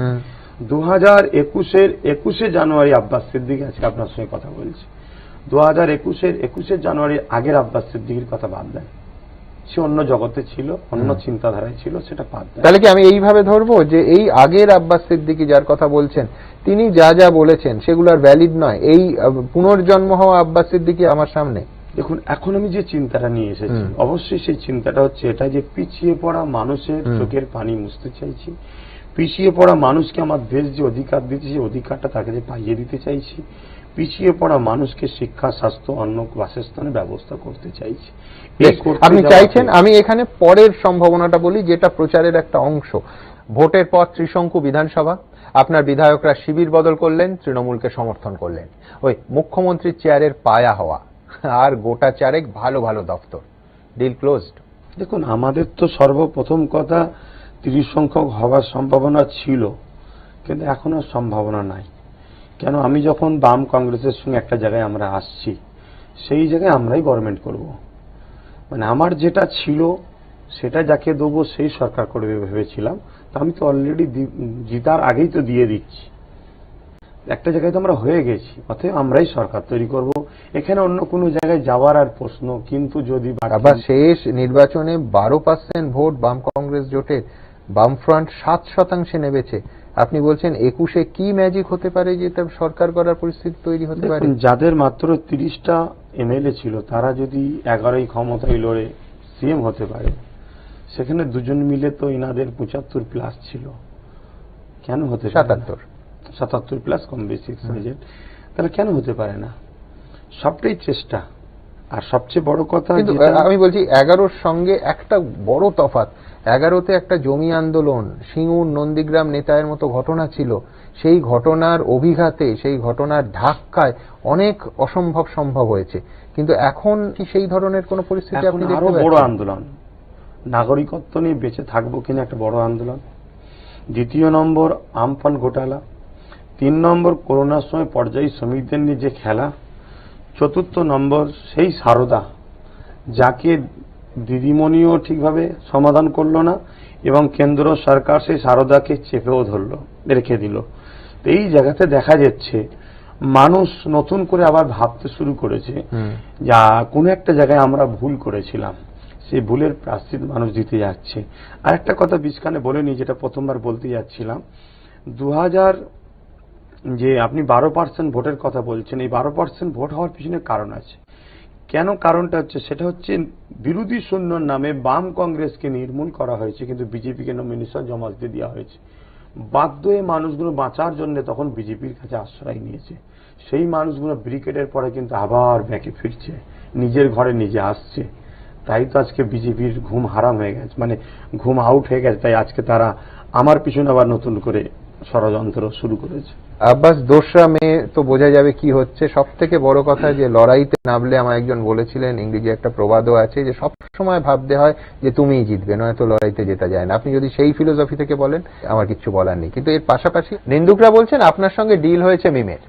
2021 জানুয়ারি আব্বাস সিদ্দিকী, আজকে আপনার সঙ্গে কথা বলছি, 2021 জানুয়ারি আগের আব্বাস সিদ্দিকীর কথা বাদ দেন, সে অন্য জগতে ছিল, অন্য চিন্তাধারায় ছিল, সেটা বাদ দেন। তাহলে কি আমি এইভাবে ধরবো যে এই আগের আব্বাস সিদ্দিকী যার কথা বলছেন, তিনি যা যা বলেছেন সেগুলো আর ভ্যালিড নয়, এই পুনর্জন্ম হওয়া আব্বাস সিদ্দিকী আমার সামনে? দেখুন, এখন আমি যে চিন্তাটা নিয়ে এসেছি, অবশ্যই সেই চিন্তাটা হচ্ছে এটা যে পিছিয়ে পড়া মানুষের চোখের পানি মুছতে চাইছি, পিছিয়ে পড়া মানুষকে আমার দেশ যে অধিকার দিচ্ছে সেই অধিকারটা তাকে যে পাইয়ে দিতে চাইছি, পিছিয়ে পড়া মানুষকে শিক্ষা, স্বাস্থ্য, অন্ন, বাসস্থানের ব্যবস্থা করতে চাইছি। আপনি চাইছেন, আমি এখানে পরের সম্ভাবনাটা বলি, যেটা প্রচারের একটা অংশ। ভোটের পর ত্রিশঙ্কু বিধানসভা, আপনার বিধায়করা শিবির বদল করলেন, তৃণমূলকে সমর্থন করলেন, ওই মুখ্যমন্ত্রীর চেয়ারের পায়া হওয়া, আর গোটা চারেক ভালো ভালো দপ্তর, ডিল ক্লোজড। দেখুন, আমাদের তো সর্বপ্রথম কথা 30 সংখ্যক হওয়ার সম্ভাবনা ছিল, কিন্তু এখন আর সম্ভাবনা নাই। কেন? আমি যখন বাম কংগ্রেসের সঙ্গে একটা জায়গায় আমরা আসছি, সেই জায়গায় আমরাই গভর্নমেন্ট করব। মানে আমার যেটা ছিল সেটা যাকে দেবো সেই সরকার করবে ভেবেছিলাম, তো আমি তো অলরেডি জিতার আগেই তো দিয়ে দিচ্ছি, একটা জায়গায় তো আমরা হয়ে গেছি, অতএব আমরাই সরকার তৈরি করব, এখানে অন্য কোনো জায়গায় যাওয়ার আর প্রশ্ন। কিন্তু যদি আবার শেষ নির্বাচনে 12% ভোট বাম কংগ্রেস জোটের, বামফ্রন্ট 7% নেমেছে, আপনি বলছেন 21-এ কি ম্যাজিক হতে পারে যে সরকার করার পরিস্থিতি তৈরি হতে পারে? যাদের মাত্র 30টা এমএলএ ছিল তারা যদি 11ই ক্ষমতায় লড়ে সিএম হতে পারে, সেখানে দুজন মিলে তো ইনাদের 75+ ছিল, কেন হতে 77 প্লাস কম বেশি, তাহলে কেন হতে পারে না? সবটাই চেষ্টা। আর সবচেয়ে বড় কথা, কিন্তু আমি বলছি 11-র সঙ্গে একটা বড় তফাৎ, 11-তে একটা জমি আন্দোলন, সিঙ্গুর নন্দীগ্রাম নেতায়ের মতো ঘটনা ছিল, সেই ঘটনার অভিঘাতে, সেই ঘটনার ধাক্কায় অনেক অসম্ভব সম্ভব হয়েছে। কিন্তু এখন কি সেই ধরনের কোন পরিস্থিতি আপনি দেখতে পাচ্ছেন? আরো বড় আন্দোলন, নাগরিকত্ব নিয়ে বেঁচে থাকবো কিনা একটা বড় আন্দোলন। দ্বিতীয় নম্বর আমফান ঘোটালা। 3 নম্বর করোনার সময় পর্যায়ী শ্রমিকদের নিয়ে যে খেলা। চতুর্থ নম্বর সেই সারদা, যাকে দিদিমণিও ঠিকভাবে সমাধান করলো না এবং কেন্দ্র সরকার সেই সারদাকে চেপেও ধরলো, রেখে দিল। তো এই জায়গাতে দেখা যাচ্ছে মানুষ নতুন করে আবার ভাবতে শুরু করেছে যা কোনো একটা জায়গায় আমরা ভুল করেছিলাম, সেই ভুলের প্রায়শ্চিত্ত মানুষ দিতে যাচ্ছে। আর একটা কথা বিষখানে বলেনি, যেটা প্রথমবার বলতে যাচ্ছিলাম, 2000 যে আপনি 12% ভোটের কথা বলছেন, এই 12% ভোট হওয়ার পিছনে কারণ আছে। কেন কারণটা হচ্ছে, সেটা হচ্ছে বিরোধী শূন্যর নামে বাম কংগ্রেসকে নির্মূল করা হয়েছে, কিন্তু বিজেপিকে নমিনেশন জমা দিতে দেওয়া হয়েছে। বাধ্য হয়ে মানুষগুলো বাঁচার জন্য তখন বিজেপির কাছে আশ্রয় নিয়েছে। সেই মানুষগুলো ব্রিগেডের পরে কিন্তু আবার ব্যাকে ফিরছে, নিজের ঘরে নিজে আসছে। তাই তো আজকে বিজেপির ঘুম হারাম হয়ে গেছে, মানে ঘুম আউট হয়ে গেছে। তাই আজকে তারা আমার পিছনে আবার নতুন করে ষড়যন্ত্র শুরু করেছে। আব্বাস দোসরা মে তো বোঝা যাবে কি হচ্ছে। সব থেকে বড় কথা যে লড়াইতে নামলে, আমার একজন বলেছিলেন, ইংরেজি একটা প্রবাদও আছে যে সব সময় ভাবতে হয় যে তুমিই জিতবে, নয়তো লড়াইতে জেতা যায় না। আপনি যদি সেই ফিলোসফি থেকে বলেন, আমার কিচ্ছু বলার নেই। কিন্তু এর পাশাপাশি নিন্দুকরা বলছেন আপনার সঙ্গে ডিল হয়েছে মিমের।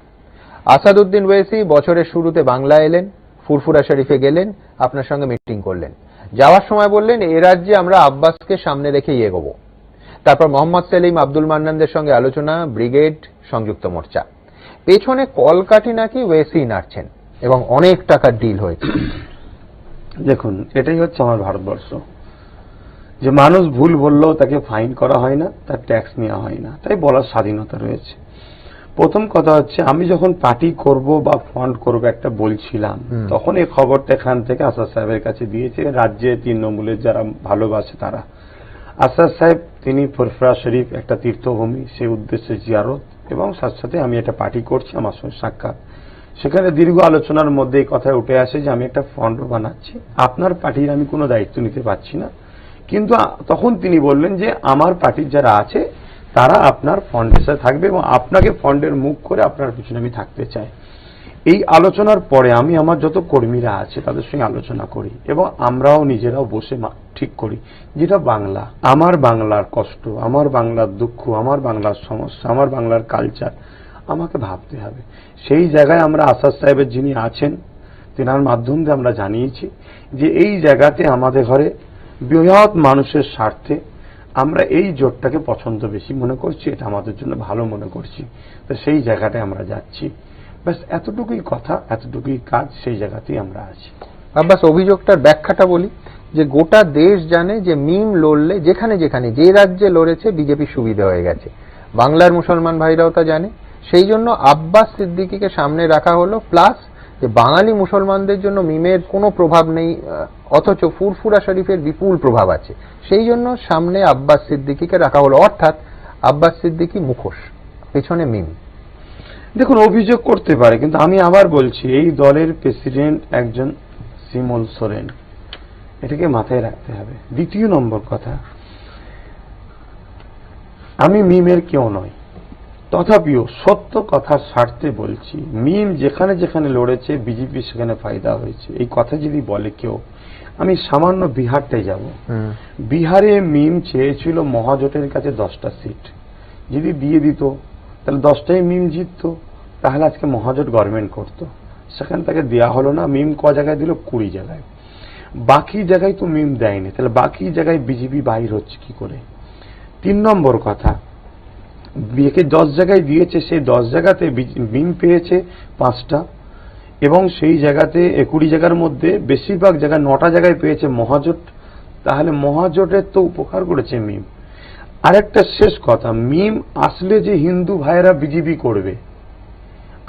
আসাদুদ্দিন ওয়েসি বছরের শুরুতে বাংলা এলেন, ফুরফুরা শরীফে গেলেন, আপনার সঙ্গে মিটিং করলেন, যাওয়ার সময় বললেন এ রাজ্যে আমরা আব্বাসকে সামনে রেখেই এগোবো। তারপর মোহাম্মদ সেলিম, আব্দুল মান্নানদের সঙ্গে আলোচনা, ব্রিগেড, সংযুক্ত মোর্চা। পেছনে কলকাঠি নাকি ওয়েসি নাড়ছেন এবং অনেক টাকার ডিল হয়েছে। দেখুন, এটাই হচ্ছে আমার ভারতবর্ষ, যে মানুষ ভুল বললেও তাকে ফাইন করা হয় না, তার ট্যাক্স নেওয়া হয় না, তাই বলার স্বাধীনতা রয়েছে। প্রথম কথা হচ্ছে, আমি যখন পার্টি করব বা ফন্ড করব একটা বলছিলাম, তখন এই খবরটা এখান থেকে আসাদ সাহেবের কাছে দিয়েছে। রাজ্যে তৃণমূলের যারা ভালোবাসে তারা, আসাদ সাহেব তিনি ফুরফুরা শরীফ একটা তীর্থভূমি, সেই উদ্দেশ্যে জিয়ারত, এবং সাথে সাথে আমি একটা পার্টি করছি, আমার সঙ্গে সাক্ষাৎ। সেখানে দীর্ঘ আলোচনার মধ্যে এই কথা উঠে আসে যে আমি একটা ফন্ড বানাচ্ছি, আপনার পার্টির আমি কোনো দায়িত্ব নিতে পারছি না। কিন্তু তখন তিনি বললেন যে আমার পার্টির যারা আছে তারা আপনার ফন্ডের সাথে থাকবে এবং আপনাকে ফন্ডের মুখ করে আপনার পিছনে আমি থাকতে চাই। এই আলোচনার পরে আমি আমার যত কর্মীরা আছে তাদের সঙ্গে আলোচনা করি এবং আমরাও নিজেরাও বসে ঠিক করি, যেটা বাংলা, আমার বাংলার কষ্ট, আমার বাংলার দুঃখ, আমার বাংলার সমস্যা, আমার বাংলার কালচার আমাকে ভাবতে হবে। সেই জায়গায় আমরা আসাদ সাহেবের যিনি আছেন, তেনার মাধ্যম দিয়ে আমরা জানিয়েছি যে এই জায়গাতে আমাদের ঘরে বৃহৎ মানুষের স্বার্থে আমরা এই জোটটাকে পছন্দ বেশি মনে করছি, এটা আমাদের জন্য ভালো মনে করছি, তো সেই জায়গাটায় আমরা যাচ্ছি। ব্যাস এতটুকুই কথা, এতটুকুই কাজ, সেই জায়গাতেই আমরা আছি। আব্বাস, অভিযোগটার ব্যাখ্যাটা বলি, যে গোটা দেশ জানে যে মিম লড়লে যেখানে যেখানে যে রাজ্যে লড়েছে বিজেপি সুবিধা হয়ে গেছে, বাংলার মুসলমান ভাইরাও তা জানে। সেই জন্য আব্বাস সিদ্দিকীকে সামনে রাখা হলো, প্লাস যে বাঙালি মুসলমানদের জন্য মিমের কোনো প্রভাব নেই, অথচ ফুরফুরা শরীফের বিপুল প্রভাব আছে। সেই জন্য সামনে আব্বাস সিদ্দিকীকে রাখা হলো, অর্থাৎ আব্বাস সিদ্দিকী মুখোশ, পেছনে মিম। দেখুন, অভিযোগ করতে পারে, কিন্তু আমি আবার বলছি এই দলের প্রেসিডেন্ট একজন শিমুল সোরেন, এটাকে মাথায় রাখতে হবে। দ্বিতীয় নম্বর কথা, আমি মিমের কেউ নয়, তথাপিও সত্য কথার স্বার্থে বলছি, মিম যেখানে যেখানে লড়েছে বিজেপি সেখানে ফায়দা হয়েছে। এই কথা যদি বলে কেউ, আমি সামান্য বিহারটাই যাব। বিহারে মিম চেয়েছিল মহাজোটের কাছে 10টা সিট, যদি দিয়ে দিত তাহলে 10টাই মিম জিততো, তাহলে আজকে মহাজোট গভর্নমেন্ট করতো। সেখানে তাকে দেওয়া হলো না। মিম ক জায়গায় দিল? 20 জায়গায়। বাকি জায়গায় তো মিম দেয়নি, তাহলে বাকি জায়গায় বিজেপি বাহির হচ্ছে কি করে? 3 নম্বর কথা, বিয়েকে 10 জায়গায় দিয়েছে, সেই 10 জায়গাতে মিম পেয়েছে 5টা, এবং সেই জায়গাতে 20 জায়গার মধ্যে বেশিরভাগ জায়গায় 9টা জায়গায় পেয়েছে মহাজোট। তাহলে মহাজোটের তো উপকার করেছে মিম। আরেকটা শেষ কথা, মিম আসলে যে হিন্দু ভাইয়েরা বিজেপি করবে,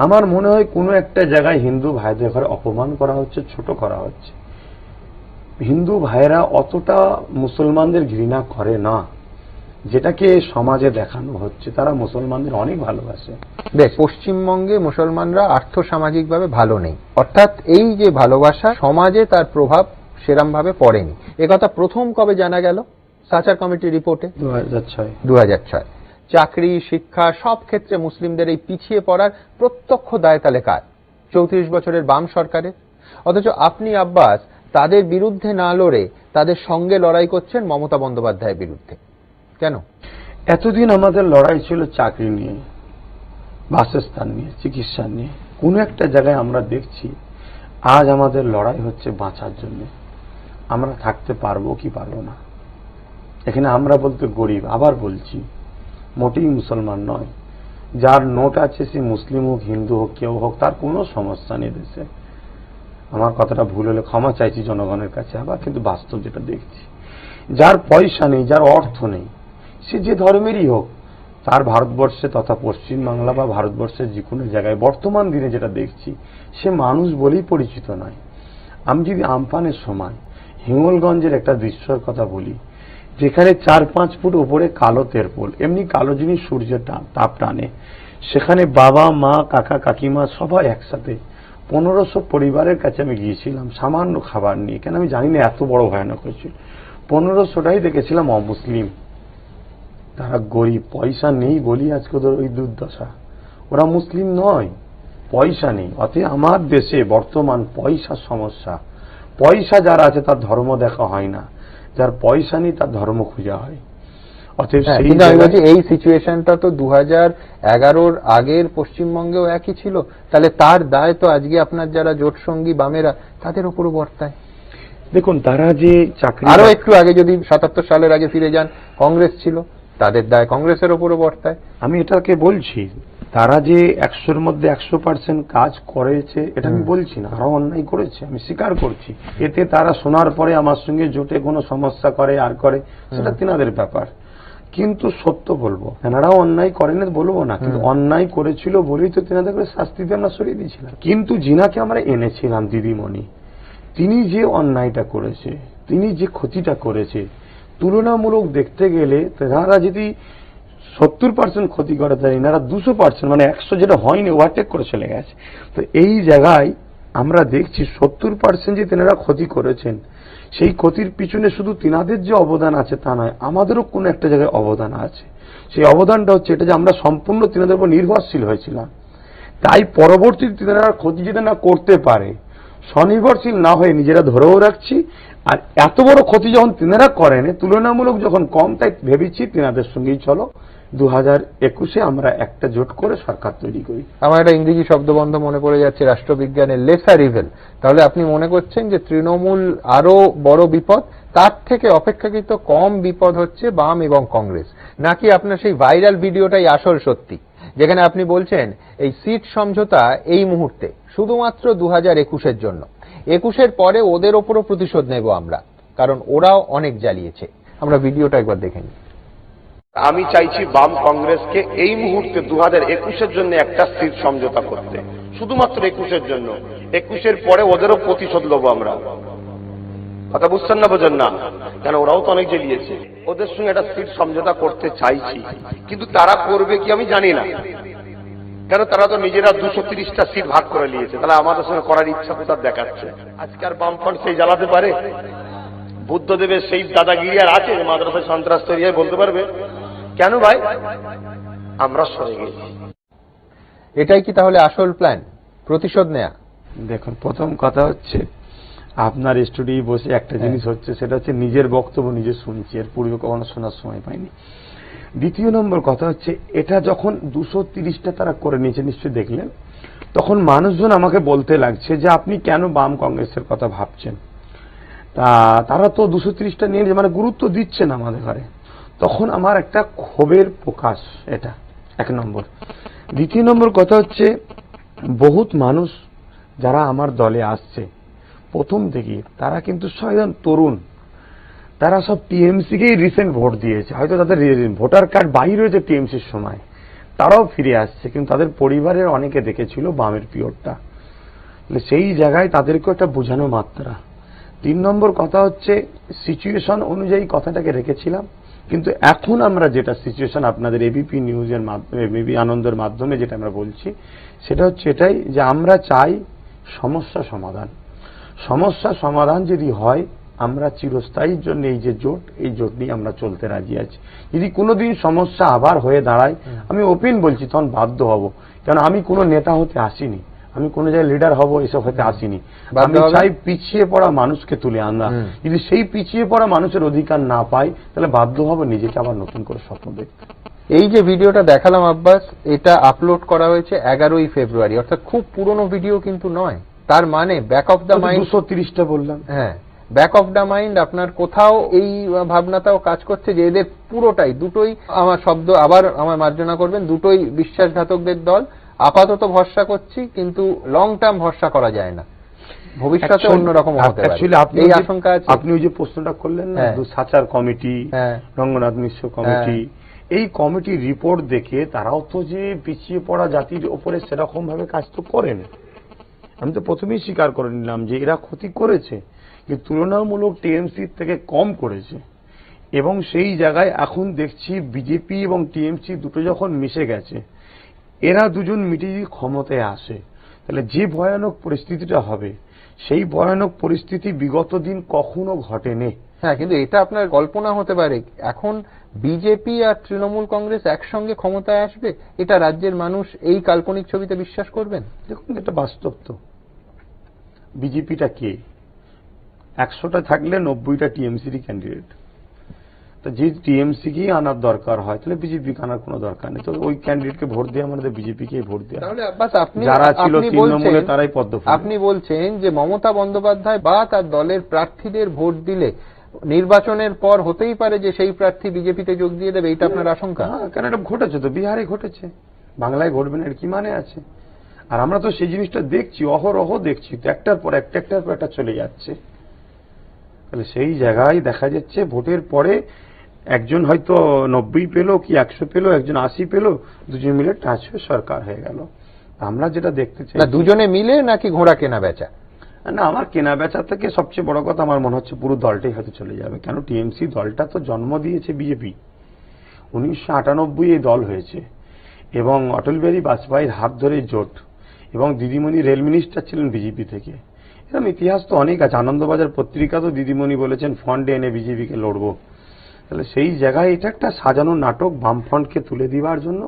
আমার মনে হয় কোনো একটা জায়গায় হিন্দু ভাইদের ঘরে অপমান করা হচ্ছে, ছোট করা হচ্ছে। হিন্দু ভাইয়েরা অতটা মুসলমানদের ঘৃণা করে না, যেটাকে সমাজে দেখানো হচ্ছে তারা মুসলমানদের অনেক ভালোবাসে। দেখ, পশ্চিমবঙ্গে মুসলমানরা আর্থসামাজিকভাবে ভালো নেই, অর্থাৎ এই যে ভালোবাসা সমাজে তার প্রভাব সেরম ভাবে পড়েনি। একথা প্রথম কবে জানা গেল? সাচার কমিটি রিপোর্টে 2006। চাকরি, শিক্ষা সব ক্ষেত্রে মুসলিমদের এই পিছিয়ে পড়ার প্রত্যক্ষ দায় তালে কার? 34 বছরের বাম সরকারের। অথচ আপনি আব্বাস তাদের বিরুদ্ধে না লড়ে তাদের সঙ্গে লড়াই করছেন মমতা বন্দ্যোপাধ্যায়ের বিরুদ্ধে। কেন? এতদিন আমাদের লড়াই ছিল চাকরি নিয়ে, বাসস্থান নিয়ে, চিকিৎসা নিয়ে। কোনো একটা জায়গায় আমরা দেখছি আজ আমাদের লড়াই হচ্ছে বাঁচার জন্য। আমরা থাকতে পারবো কি পারবো না। এখানে আমরা বলতে গরিব, আবার বলছি মোটেই মুসলমান নয়। যার নোট আছে সে মুসলিম হোক, হিন্দু হোক, কেউ হোক, তার কোনো সমস্যা নেই দেশে। আমার কথাটা ভুল হলে ক্ষমা চাইছি জনগণের কাছে। আবার কিন্তু বাস্তব যেটা দেখছি, যার পয়সা নেই, যার অর্থ নেই, সে যে ধর্মেরই হোক, তার ভারতবর্ষে তথা পশ্চিমবাংলা বা ভারতবর্ষের যে কোনো জায়গায় বর্তমান দিনে যেটা দেখছি, সে মানুষ বলেই পরিচিত নয়। আমি যদি আমফানের সময় হিঙ্গলগঞ্জের একটা দৃশ্যের কথা বলি, যেখানে 4-5 ফুট উপরে কালো তেরপোল, এমনি কালো জিনিস সূর্যের তাপ টানে, সেখানে বাবা, মা, কাকা, কাকিমা সবাই একসাথে 1500 পরিবারের কাছে আমি গিয়েছিলাম সামান্য খাবার নিয়ে। কেন আমি জানি না এত বড় ভয়ানক হয়েছিল। 1500টাই দেখেছিলাম অমুসলিম, তারা গরিব, পয়সা নেই বলি আজকে ওদের ওই দুর্দশা। ওরা মুসলিম নয়, পয়সা নেই। অতএব আমার দেশে বর্তমান পয়সার সমস্যা। পয়সা যার আছে তার ধর্ম দেখা হয় না, যার পয়সা নেই তার ধর্ম খোঁজা হয়। অতএব এই সিচুয়েশনটা তো 2011-র আগের পশ্চিমবঙ্গেও একই ছিল। তাহলে তার দায় তো আজকে আপনার যারা জোট সঙ্গী বামেরা তাদের উপরও বর্তায়। দেখুন, তারা যে চাকরি, আরো একটু আগে যদি 77 সালের আগে ফিরে যান, কংগ্রেস ছিল, তাদের দায় কংগ্রেসের উপরও বর্তায়। আমি এটাকে বলছি, তারা যে 100-র মধ্যে 100% কাজ করেছে এটা আমি বলছি না, আরো অন্যায় করেছে, আমি স্বীকার করছি। এতে তারা শোনার পরে আমার সঙ্গে জোটে কোনো সমস্যা করে আর করে, সেটা তিনাদের ব্যাপার। কিন্তু সত্য বলবো, তেনারাও অন্যায় করেন বলবো না, কিন্তু অন্যায় করেছিল বলেই তো তেনাদের শাস্তিতে আমরা সরিয়ে দিয়েছিলাম। কিন্তু যিনাকে আমরা এনেছিলাম দিদিমণি, তিনি যে অন্যায়টা করেছে, তিনি যে ক্ষতিটা করেছে, তুলনামূলক দেখতে গেলে তেনারা যদি 70% ক্ষতি করে দেয়, এনারা 200%, মানে 100 যেটা হয়নি ওভারটেক করে চলে গেছে। তো এই জায়গায় আমরা দেখছি 70% যে তেনারা ক্ষতি করেছেন, সেই ক্ষতির পিছনে শুধু তিনাদের যে অবদান আছে তা নয়, আমাদেরও কোনো একটা জায়গায় অবদান আছে। সেই অবদানটা হচ্ছে এটা যে আমরা সম্পূর্ণ তিনাদের উপর নির্ভরশীল হয়েছিলাম। তাই পরবর্তীতে তিনারা ক্ষতি যদি না করতে পারে, স্বনির্ভরশীল না হয়ে নিজেরা ধরেও রাখছি। আর এত বড় ক্ষতি যখন তিনারা করেন, তুলনামূলক যখন কম, তাই ভেবেছি তিনাদের সঙ্গেই চলো 2021-এ আমরা একটা জোট করে সরকার তৈরি করি। আমার একটা ইংরেজি শব্দবন্ধ মনে পড়ে যাচ্ছে, রাষ্ট্রবিজ্ঞানের লেসার ইভেল। তাহলে আপনি মনে করছেন যে তৃণমূল আরো বড় বিপদ, তার থেকে অপেক্ষাকৃত কম বিপদ হচ্ছে বাম এবং কংগ্রেস? নাকি আপনার সেই ভাইরাল ভিডিওটাই আসল সত্যি, যেখানে আপনি বলছেন এই সিট সমঝোতা এই মুহূর্তে শুধুমাত্র 2021-এর জন্য, 21-এর পরে ওদের ওপরও প্রতিশোধ নেব আমরা, কারণ ওরাও অনেক জ্বালিয়েছে? আমরা ভিডিওটা একবার দেখে নিই। আমি চাইছি বাম কংগ্রেসকে এই মুহূর্তে 2021-এর জন্য একটা সিট সমঝোতা করতে, শুধুমাত্র 21-এর জন্য। 21-এর পরে ওদেরও প্রতিশোধ নেবো আমরা। কথা বুঝছেন না, বোঝেন না? কেন ওরাও তো অনেক জ্বালিয়েছে। ওদের সঙ্গে একটা সিট সমঝোতা করতে চাইছি, কিন্তু তারা করবে কি আমি জানি না। কেন তারা তো নিজেরা 230টা সিট ভাগ করে নিয়েছে, তাহলে আমাদের সঙ্গে করার ইচ্ছা কোথাও দেখাচ্ছে। আজকে আর বামফ্রন্ট সেই জ্বালাতে পারে? বুদ্ধদেবের সেই দাদাগিরি আর আছে? মাদ্রাসায় সন্ত্রাস তৈরি হয় বলতে পারবে? কেন ভাই? আমরা সরে গেছি। এটাই কি তাহলে আসল প্ল্যান, প্রতিশোধ নেয়া? দেখুন, প্রথম কথা হচ্ছে আপনার স্টুডিও বসে একটা জিনিস হচ্ছে, সেটা হচ্ছে নিজের বক্তব্য নিজে শুনছি, এর পূর্বে কখনো শোনার সময় পাইনি। দ্বিতীয় নম্বর কথা হচ্ছে, এটা যখন 230টা তারা করে নিয়েছে নিশ্চয়ই দেখলেন, তখন মানুষজন আমাকে বলতে লাগছে যে আপনি কেন বাম কংগ্রেসের কথা ভাবছেন? তারা তো 230টা নিয়ে মানে গুরুত্ব দিচ্ছেন আমাদের ঘরে। তখন আমার একটা ক্ষোভের প্রকাশ, এটা এক নম্বর। দ্বিতীয় নম্বর কথা হচ্ছে, বহুত মানুষ যারা আমার দলে আসছে প্রথম থেকে, তারা কিন্তু সব তরুণ, তারা সব টিএমসিকেই রিসেন্ট ভোট দিয়েছে, হয়তো তাদের ভোটার কার্ড বাইরে হয়েছে টিএমসির সময়, তারাও ফিরে আসছে, কিন্তু তাদের পরিবারের অনেকে দেখেছিল বামের পিরিয়ডটা। সেই জায়গায় তাদেরকে একটা বোঝানো মাত্রা, 3 নম্বর কথা হচ্ছে সিচুয়েশন অনুযায়ী কথাটাকে রেখেছিলাম, কিন্তু এখন আমরা যেটা সিচুয়েশন আপনাদের এবিপি নিউজের মাধ্যমে, এবিপি আনন্দের মাধ্যমে যেটা আমরা বলছি, সেটা হচ্ছে এটাই যে আমরা চাই সমস্যা সমাধান। সমস্যা সমাধান যদি হয়, আমরা চিরস্থায়ীর জন্য এই যে জোট, এই জোট নিয়ে আমরা চলতে রাজি আছি। যদি কোনোদিন সমস্যা আবার হয়ে দাঁড়ায়, আমি ওপেন বলছি, তখন বাধ্য হব। কেন আমি কোনো নেতা হতে আসিনি, আমি কোনো জায়গায় লিডার হব এসব হতে আসিনি। আমি চাই পিছিয়ে পড়া মানুষকে তুলে আনা। যদি সেই পিছিয়ে পড়া মানুষের অধিকার না পাই, তাহলে বাধ্য হব নিজেকে আবার নতুন করে স্বপ্ন দেখতে। এই যে ভিডিওটা দেখালাম আব্বাস, এটা আপলোড করা হয়েছে 11ই ফেব্রুয়ারি, অর্থাৎ খুব পুরনো ভিডিও কিন্তু নয়। তার মানে ব্যাক অফ দ্য মাইন্ড 230টা বললাম। হ্যাঁ, ব্যাক অফ দ্য মাইন্ড আপনার কোথাও এই ভাবনাটাও কাজ করছে যে এদের পুরোটাই, দুটোই, আমার শব্দ আবার আমার মার্জনা করবেন, দুটোই বিশ্বাসঘাতকদের দল। আপাতত ভরসা করছি, কিন্তু লং টার্ম ভরসা করা যায় না, ভবিষ্যতে অন্যরকম হতে পারে, এই আশঙ্কা আছে। আপনি ওই যে প্রশ্নটা করলেন না, সাচার কমিটি, রঙ্গনাথ মিশ্র কমিটি, এই কমিটির রিপোর্ট দেখে তারাও তো যে পিছিয়ে পড়া জাতির ওপরে সেরকম ভাবে কাজ তো করেন। আমি তো প্রথমেই স্বীকার করে নিলাম যে এরা ক্ষতি করেছে, কিন্তু তুলনামূলক টিএমসি থেকে কম করেছে। এবং সেই জায়গায় এখন দেখছি বিজেপি এবং টিএমসি দুটো যখন মিশে গেছে, এরা দুজন মিটে যদি ক্ষমতায় আসে, তাহলে যে ভয়ানক পরিস্থিতিটা হবে, সেই ভয়ানক পরিস্থিতি বিগত দিন কখনো ঘটেনি। হ্যাঁ, কিন্তু এটা আপনার কল্পনা হতে পারে, এখন বিজেপি আর তৃণমূল কংগ্রেস একসঙ্গে ক্ষমতায় আসবে, এটা রাজ্যের মানুষ এই কাল্পনিক ছবিতে বিশ্বাস করবেন? দেখুন, এটা বাস্তব তো। বিজেপিটা কে? 100টা থাকলে 90টা টিএমসির ক্যান্ডিডেট। তো যে টিএমসিকেই আনার দরকার হয়, তাহলে বিজেপিকে আনার কোনো দরকার নেই। তো ওই ক্যান্ডিডেটকে ভোট দিয়ে আমাদের বিজেপিকে ভোট দেওয়া। তাহলে আব্বাস, যারা ছিল তৃণমূলে তারাই পদ্ম ফুল। আপনি বলছেন যে মমতা বন্দ্যোপাধ্যায় বা তার দলের প্রার্থীদের ভোট দিলে নির্বাচনের পর হতেই পারে যে সেই প্রার্থী বিজেপিতে যোগ দিয়ে দেবে, এইটা আপনার আশঙ্কা? হ্যাঁ, কারণ এটা ঘটেছে তো, বিহারে ঘটেছে, বাংলায় ঘটবে না, এর কি মানে আছে? আর আমরা তো সেই জিনিসটা দেখছি, অহরহ দেখছি, তো একটার পর একটা চলে যাচ্ছে। তাহলে সেই জায়গায় দেখা যাচ্ছে ভোটের পরে একজন হয়তো 90 পেল কি 100 পেল, একজন 80 পেল, দুজন মিলে টাচ হয়ে সরকার হয়ে গেল। আমরা যেটা দেখতে চাই, দুজনে মিলে নাকি ঘোড়া কেনা বেচা? না, আমার কেনা বেচা থেকে সবচেয়ে বড় কথা আমার মনে হচ্ছে পুরো দলটাই হয়তো চলে যাবে। কেন, টিএমসি দলটা তো জন্ম দিয়েছে বিজেপি, 1998 এই দল হয়েছে, এবং অটল বিহারী বাজপেয়ীর হাত ধরে জোট, এবং দিদিমণি রেল মিনিস্টার ছিলেন বিজেপি থেকে। এরকম ইতিহাস তো অনেক আছে। আনন্দবাজার পত্রিকা তো দিদিমণি বলেছেন ফন্ডে এনে বিজেপিকে লড়বো। তাহলে সেই জায়গায় এটা একটা সাজানো নাটক, বামফ্রন্টকে তুলে দিবার জন্য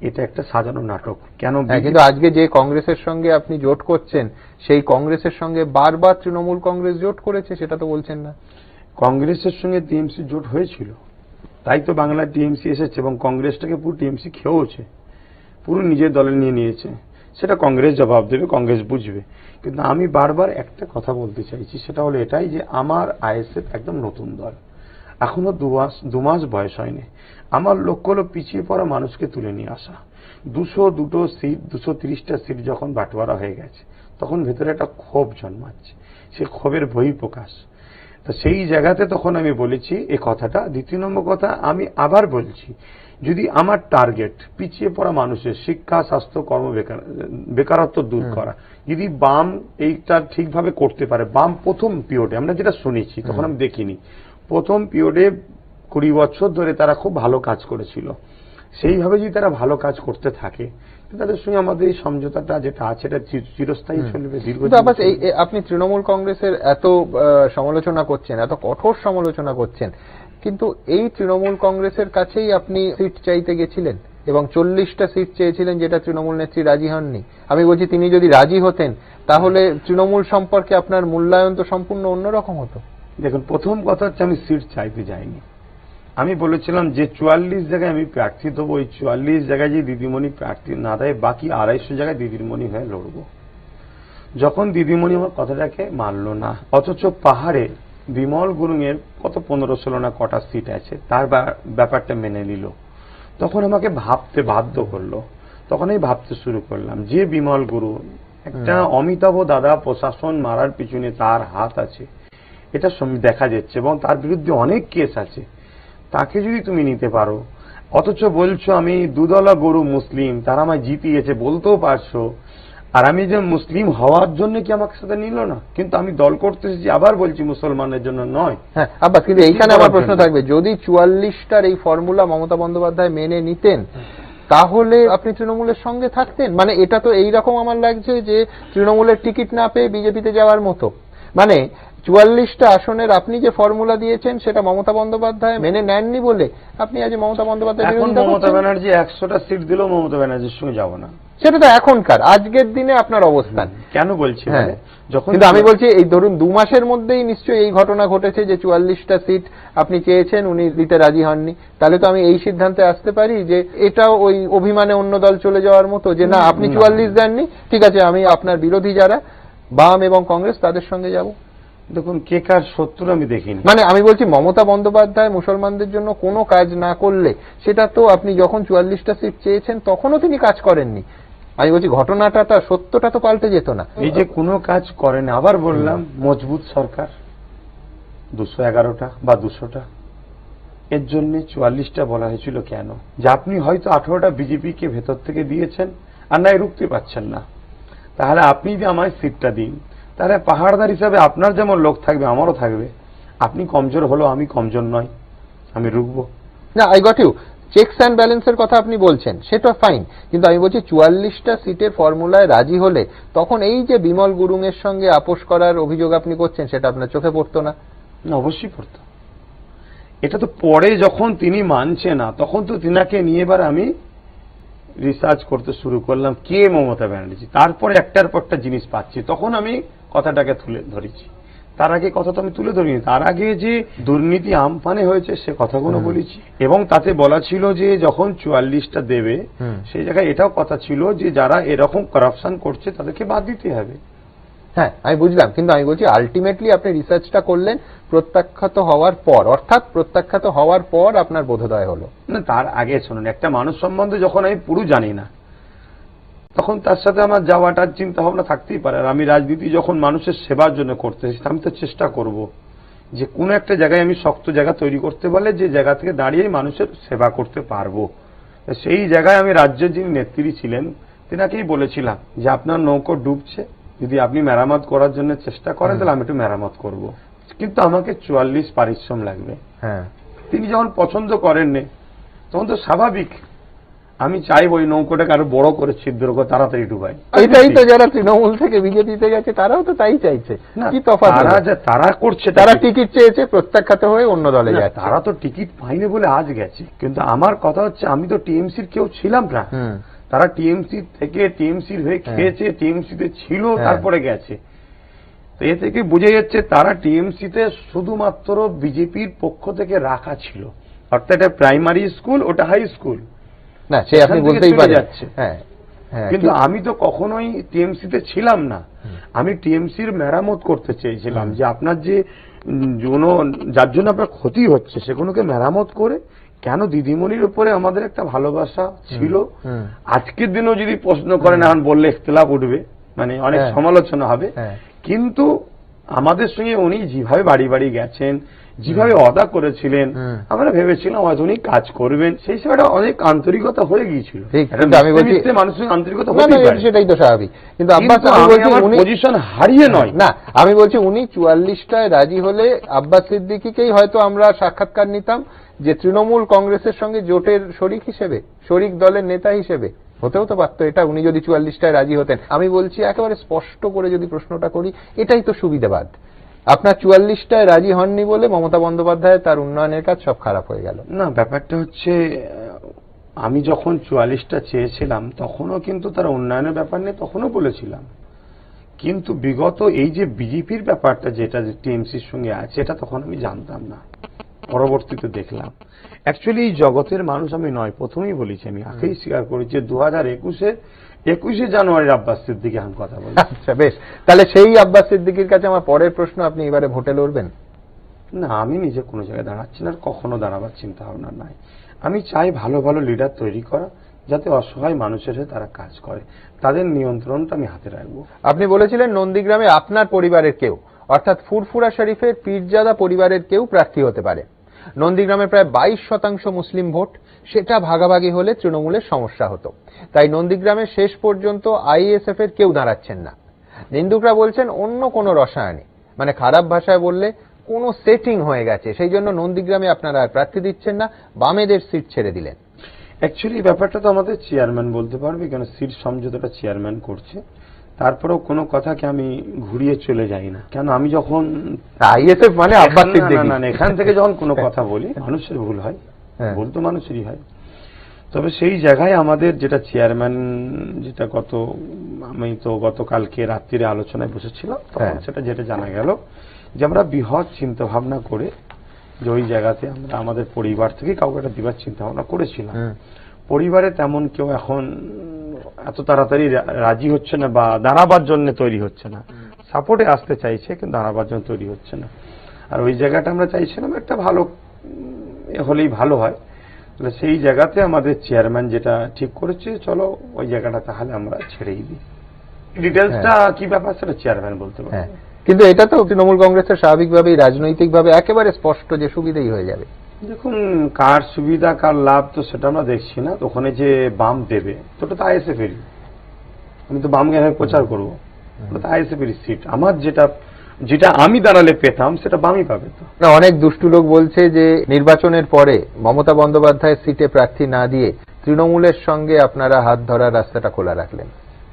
এটা একটা সাজানো নাটক। কেন, কিন্তু আজকে যে কংগ্রেসের সঙ্গে আপনি জোট করছেন, সেই কংগ্রেসের সঙ্গে বারবার তৃণমূল কংগ্রেস জোট করেছে, সেটা তো বলছেন না। কংগ্রেসের সঙ্গে টিএমসি জোট হয়েছিল, তাই তো বাংলায় টিএমসি এসেছে, এবং কংগ্রেসটাকে পুরো টিএমসি খেয়েওছে, পুরো নিজের দলে নিয়ে নিয়েছে। সেটা কংগ্রেস জবাব দেবে, কংগ্রেস বুঝবে। কিন্তু আমি বারবার একটা কথা বলতে চাইছি, সেটা হলো এটাই যে আমার আইএসএফ একদম নতুন দল, এখনো 2 মাস বয়স হয়নি। আমার লক্ষ্য হলো পিছিয়ে পড়া মানুষকে তুলে নিয়ে আসা। 202 সিট, 230টা সিট যখন বাটোয়ারা হয়ে গেছে, তখন ভেতরে একটা ক্ষোভ জন্মাচ্ছে, সে ক্ষোভের বহিঃপ্রকাশ। তো সেই জায়গাতে তখন আমি বলেছি এই কথাটা। দ্বিতীয় নম্বর কথা আমি আবার বলছি, যদি আমার টার্গেট পিছিয়ে পড়া মানুষের শিক্ষা, স্বাস্থ্য, কর্ম, বেকারত্ব দূর করা, যদি বাম এইটা ঠিকভাবে করতে পারে, বাম প্রথম পিরিয়ডে আমরা যেটা শুনেছি, তখন আমি দেখিনি, প্রথম পিরিয়ডে 20 বছর ধরে তারা খুব ভালো কাজ করেছিল, সেইভাবে যদি তারা ভালো কাজ করতে থাকে, তাদের সঙ্গে আমাদের এই সমঝোতাটা যেটা আছে এটা চিরস্থায়ী চলবে, দীর্ঘদিন। আপনি তৃণমূল কংগ্রেসের এত সমালোচনা করছেন, এত কঠোর সমালোচনা করছেন, কিন্তু এই তৃণমূল কংগ্রেসের কাছেই আপনি সিট চাইতে গেছিলেন এবং 40টা সিট চেয়েছিলেন, যেটা তৃণমূল নেত্রী রাজি হননি। আমি বলছি, তিনি যদি রাজি হতেন তাহলে তৃণমূল সম্পর্কে আপনার মূল্যায়ন তো সম্পূর্ণ অন্যরকম হতো। দেখুন, প্রথম কথা হচ্ছে আমি সিট চাইতে যাইনি। আমি বলেছিলাম যে 44 জায়গায় আমি প্রার্থী দেবো, ওই 44 জায়গায় যে দিদিমণি প্রার্থী না দেয়, বাকি 250 জায়গায় দিদিমণি হয়ে লড়বো। যখন দিদিমণি আমার কথাটাকে মানল না, অথচ পাহাড়ে বিমল গুরুংয়ের কত 15-16 না কটা সিট আছে, তার ব্যাপারটা মেনে নিল, তখন আমাকে ভাবতে বাধ্য করলো। তখন আমি ভাবতে শুরু করলাম যে বিমল গুরু একটা অমিতাভ দাদা, প্রশাসন মারার পিছনে তার হাত আছে, এটা দেখা যাচ্ছে, এবং তার বিরুদ্ধে অনেক কেস আছে, তাকে যদি তুমি নিতে পারো, অথচ বলছো আমি দুদলা গরু মুসলিম, তারা আমায় জিতিয়েছে, বলতেও পারছো আর আমি যে মুসলিম হওয়ার জন্য কি আমাকে সাথে নিল না? কিন্তু আমি দল করতে এসেছি, আবার বলছি মুসলমানের জন্য নয়। হ্যাঁ আব্বাস, কিন্তু এইখানে আমার প্রশ্ন থাকবে, যদি 44টার এই ফর্মুলা মমতা বন্দ্যোপাধ্যায় মেনে নিতেন তাহলে আপনি তৃণমূলের সঙ্গে থাকতেন? মানে এটা তো এইরকম আমার লাগছে যে তৃণমূলের টিকিট না পেয়ে বিজেপিতে যাওয়ার মতো। মানে 44টা আসনের আপনি যে ফর্মুলা দিয়েছেন সেটা মমতা বন্দ্যোপাধ্যায় মেনে নেননি বলে আপনি আজ মমতা বন্দ্যোপাধ্যায় এখন মমতা ব্যানার্জি 100টা সিট দিলেও মমতা ব্যানার্জির সঙ্গে যাব না, সেটা তো এখনকার আজকের দিনে আপনার অবস্থান। কেন বলছি মানে যখন, কিন্তু আমি বলছি এই ধরুন 2 মাসের মধ্যেই নিশ্চয়ই এই ঘটনা ঘটেছে যে 44টা সিট আপনি চেয়েছেন, উনি দিতে রাজি হননি, তাহলে তো আমি এই সিদ্ধান্তে আসতে পারি যে এটাও ওই অভিমানে অন্য দল চলে যাওয়ার মতো, যে না আপনি 44 দেননি, ঠিক আছে আমি আপনার বিরোধী যারা বাম এবং কংগ্রেস তাদের সঙ্গে যাব। দেখুন কে কার শত্রু আমি দেখিনি। মানে আমি বলছি মমতা বন্দ্যোপাধ্যায় মুসলমানদের জন্য কোনো কাজ না করলে, সেটা তো আপনি যখন 44টা সিট চেয়েছেন তখনও তিনি কাজ করেননি। আমি বলছি ঘটনাটা তার সত্যটা তো পাল্টে যেত না। এই যে কোনো কাজ করেন, আবার বললাম মজবুত সরকার 211টা বা 200টা, এর জন্য 44টা বলা হয়েছিল কেন? যে আপনি হয়তো 18টা বিজেপিকে ভেতর থেকে দিয়েছেন আর নাই রুখতে পারছেন না, তাহলে আপনি যদি আমায় সিটটা দিন, তাহলে পাহাড়দার হিসাবে আপনার যেমন লোক থাকবে আমারও থাকবে। আপনি কমজোর হলো, আমি কমজোর নয়, আমি রুখবো না। I got you, checks and ব্যালেন্সের কথা আপনি বলছেন, সেটা ফাইন, কিন্তু আমি বলছি 44টা সিটের ফর্মুলায় রাজি হলে তখন এই যে বিমল গুরুং এর সঙ্গে আপোষ করার অভিযোগ আপনি করছেন সেটা আপনার চোখে পড়তো না? অবশ্যই পড়তো। এটা তো পরে যখন তিনি মানছে না তখন তো তিনাকে নিয়ে এবার আমি রিসার্চ করতে শুরু করলাম কে মমতা ব্যানার্জি, তারপরে একটার পর একটা জিনিস পাচ্ছি, তখন আমি কথাটাকে তুলে ধরেছি। তার আগে কথা তো আমি তুলে ধরিনি। তার আগে যে দুর্নীতি আমফানে হয়েছে সে কথাগুলো বলেছি, এবং তাতে বলা ছিল যে যখন 44টা দেবে সেই জায়গায় এটাও কথা ছিল যে যারা এরকম করাপশন করছে তাদেরকে বাদ দিতে হবে। হ্যাঁ আমি বুঝলাম, কিন্তু আমি বলছি আলটিমেটলি আপনি রিসার্চটা করলেন প্রত্যাখ্যাত হওয়ার পর, অর্থাৎ প্রত্যাখ্যাত হওয়ার পর আপনার বোধোদয় হলো না। তার আগে শুনুন, একটা মানুষ সম্বন্ধে যখন আমি পুরো জানি না তখন তার সাথে আমার যাওয়াটার চিন্তা ভাবনা থাকতেই পারে। আর আমি রাজনীতি যখন মানুষের সেবার জন্য করতে এসেছি, আমি তো চেষ্টা করব যে কোনো একটা জায়গায় আমি শক্ত জায়গা তৈরি করতে পারলে যে জায়গা থেকে দাঁড়িয়ে মানুষের সেবা করতে পারবো। সেই জায়গায় আমি রাজ্যের যিনি নেত্রী ছিলেন তিনাকেই বলেছিলাম যে আপনার নৌকো ডুবছে, যদি আপনি মেরামত করার জন্য চেষ্টা করেন তাহলে আমি একটু মেরামত করব, কিন্তু আমাকে 44 পারিশ্রম লাগবে। হ্যাঁ, তিনি যখন পছন্দ করেননি তখন তো স্বাভাবিক আমি চাইব ওই নৌকোটাকে আরো বড় করে ছিদ্র করে তাড়াতাড়ি ডুবাই। এটাই তো যারা তৃণমূল থেকে বিজেপিতে গেছে তারাও তো তাই চাইছে। কি তফাৎ? তারা করছে, তারা টিকিট চেয়েছে, প্রত্যাখ্যাত হয়ে অন্য দলে যাচ্ছে। তারা তো টিকিট পায়নি বলে আজ গেছে, কিন্তু আমার কথা হচ্ছে আমি তো টিএমসির কেউ ছিলাম না। তারা টিএমসি থেকে টিএমসির হয়ে খেয়েছে, টিএমসিতে ছিল, তারপরে গেছে। তো এ থেকে বোঝা যাচ্ছে তারা টিএমসিতে শুধুমাত্র বিজেপির পক্ষ থেকে রাখা ছিল, অর্থাৎ এটা প্রাইমারি স্কুল, ওটা হাই স্কুল না, সে আপনি বলতেই পারেন। কিন্তু আমি তো কখনোই টিএমসিতে ছিলাম না। আমি টিএমসির মেরামত করতে চেয়েছিলাম, যে আপনার যে যার জন্য আপনার ক্ষতি হচ্ছে সেগুলোকে মেরামত করে, কেন দিদিমণির উপরে আমাদের একটা ভালোবাসা ছিল। আজকের দিনেও যদি প্রশ্ন করেন এখন বললে ইখতিলাফ উঠবে, মানে অনেক সমালোচনা হবে, কিন্তু আমাদের সঙ্গে উনি যেভাবে বাড়ি বাড়ি গেছেন, যেভাবে অদা করেছিলেন, আমরা ভেবেছিলাম হয়তো উনি কাজ করবেন, সেই সময়টা অনেক আন্তরিকতা হয়ে গিয়েছিল। আমি বলছি মানুষের আন্তরিকতা হতে পারে, সেটাই তো স্বাভাবিক, কিন্তু আব্বাস পজিশন হারিয়ে নয় না। আমি বলছি উনি 44টায় রাজি হলে আব্বাস সিদ্দিকীকেই হয়তো আমরা সাক্ষাৎকার নিতাম যে তৃণমূল কংগ্রেসের সঙ্গে জোটের শরিক হিসেবে, শরিক দলের নেতা হিসেবে, হতেও তো পারতো এটা, উনি যদি 44টায় রাজি হতেন। আমি বলছি একেবারে স্পষ্ট করে যদি প্রশ্নটা করি, এটাই তো সুবিধাবাদ। আপনার 44টায় রাজি হননি বলে মমতা বন্দ্যোপাধ্যায় তার উন্নয়নের কাজ সব খারাপ হয়ে গেল। না, ব্যাপারটা হচ্ছে আমি যখন 44টা চেয়েছিলাম তখনও কিন্তু তার উন্নয়নের ব্যাপার নিয়ে তখনও বলেছিলাম, কিন্তু বিগত এই যে বিজেপির ব্যাপারটা যেটা টিএমসির সঙ্গে আছে এটা তখন আমি জানতাম না, পরবর্তীতে দেখলাম। অ্যাকচুয়ালি এই জগতের মানুষ আমি নয়, প্রথমেই বলেছি, আমি আগেই স্বীকার করেছি 2021-এ জানুয়ারির আব্বাস সিদ্দিকী এখন কথা বলছি। আচ্ছা বেশ, তাহলে সেই আব্বাস সিদ্দিকীর কাছে আমার পরের প্রশ্ন, আপনি এবারে ভোটে লড়বেন? না, আমি নিজে কোনো জায়গায় দাঁড়াচ্ছি না, আর কখনো দাঁড়াবার চিন্তা ভাবনা নাই। আমি চাই ভালো ভালো লিডার তৈরি করা, যাতে অসহায় মানুষের হয়ে তারা কাজ করে, তাদের নিয়ন্ত্রণটা আমি হাতে রাখবো। আপনি বলেছিলেন নন্দীগ্রামে আপনার পরিবারের কেউ, অর্থাৎ ফুরফুরা শরীফের পীরজাদা পরিবারের কেউ প্রার্থী হতে পারে। নন্দীগ্রামে প্রায় 22% মুসলিম ভোট, সেটা ভাগাভাগি হলে তৃণমূলের সমস্যা হতো। তাই নন্দীগ্রামে শেষ পর্যন্ত আইএসএফ এর কেউ দাঁড়াচ্ছেন না। নিন্দুকরা বলছেন অন্য কোনো রসায়নে, মানে খারাপ ভাষায় বললে কোনো সেটিং হয়ে গেছে, সেই জন্য নন্দীগ্রামে আপনারা আর প্রার্থী দিচ্ছেন না, বামেদের সিট ছেড়ে দিলেন। অ্যাকচুয়ালি ব্যাপারটা তো আমাদের চেয়ারম্যান বলতে পারবে, কেন সিট সমঝোতাটা চেয়ারম্যান করছে। তারপরেও কোনো কথাকে আমি ঘুরিয়ে চলে যাই না, কেন আমি যখন আইএসএফ মানে আব্বাস সিদ্দিকী, না এখান থেকে যখন কোনো কথা বলি, মানুষের ভুল হয়, ভুল তো মানুষেরই হয়। তবে সেই জায়গায় আমাদের যেটা চেয়ারম্যান, যেটা আমি তো গতকালকে রাত্রিরে আলোচনায় বসেছিলাম, তখন সেটা যেটা জানা গেল যে আমরা বৃহৎ চিন্তা ভাবনা করে যে ওই জায়গাতে আমরা আমাদের পরিবার থেকে কাউকে একটা দিবার চিন্তা ভাবনা করেছিলাম। পরিবারে তেমন কেউ এখন এত তাড়াতাড়ি রাজি হচ্ছে না বা দাঁড়াবার জন্য তৈরি হচ্ছে না, সাপোর্টে আসতে চাইছে কিন্তু দাঁড়াবার জন্য তৈরি হচ্ছে না। আর ওই জায়গাটা আমরা চাইছিলাম একটা ভালো হলেই ভালো হয়, তাহলে সেই জায়গাতে আমাদের চেয়ারম্যান যেটা ঠিক করেছে, চলো ওই জায়গাটা তাহলে আমরা ছেড়েই দিই। ডিটেলসটা কি ব্যাপার সেটা চেয়ারম্যান বলতে পারে। কিন্তু এটা তো তৃণমূল কংগ্রেসের স্বাভাবিকভাবেই রাজনৈতিকভাবে একেবারে স্পষ্ট যে সুবিধাই হয়ে যাবে। দেখুন, কার সুবিধা কার লাভ তো সেটা আমরা দেখছি না। ওখানে যে বাম দেবে তো ওটা তো আইএসএফ এরই, আমি তো বামকে প্রচার করবো, ওটা তো আইএসএফ এরই সিট। আমার যেটা আমি দাঁড়ালে পেতাম সেটা বামই পাবে। তো না, অনেক দুষ্টু লোক বলছে যে নির্বাচনের পরে মমতা বন্দ্যোপাধ্যায়ের সিটে প্রার্থী না দিয়ে তৃণমূলের সঙ্গে আপনারা হাত ধরার রাস্তাটা খোলা রাখলেন।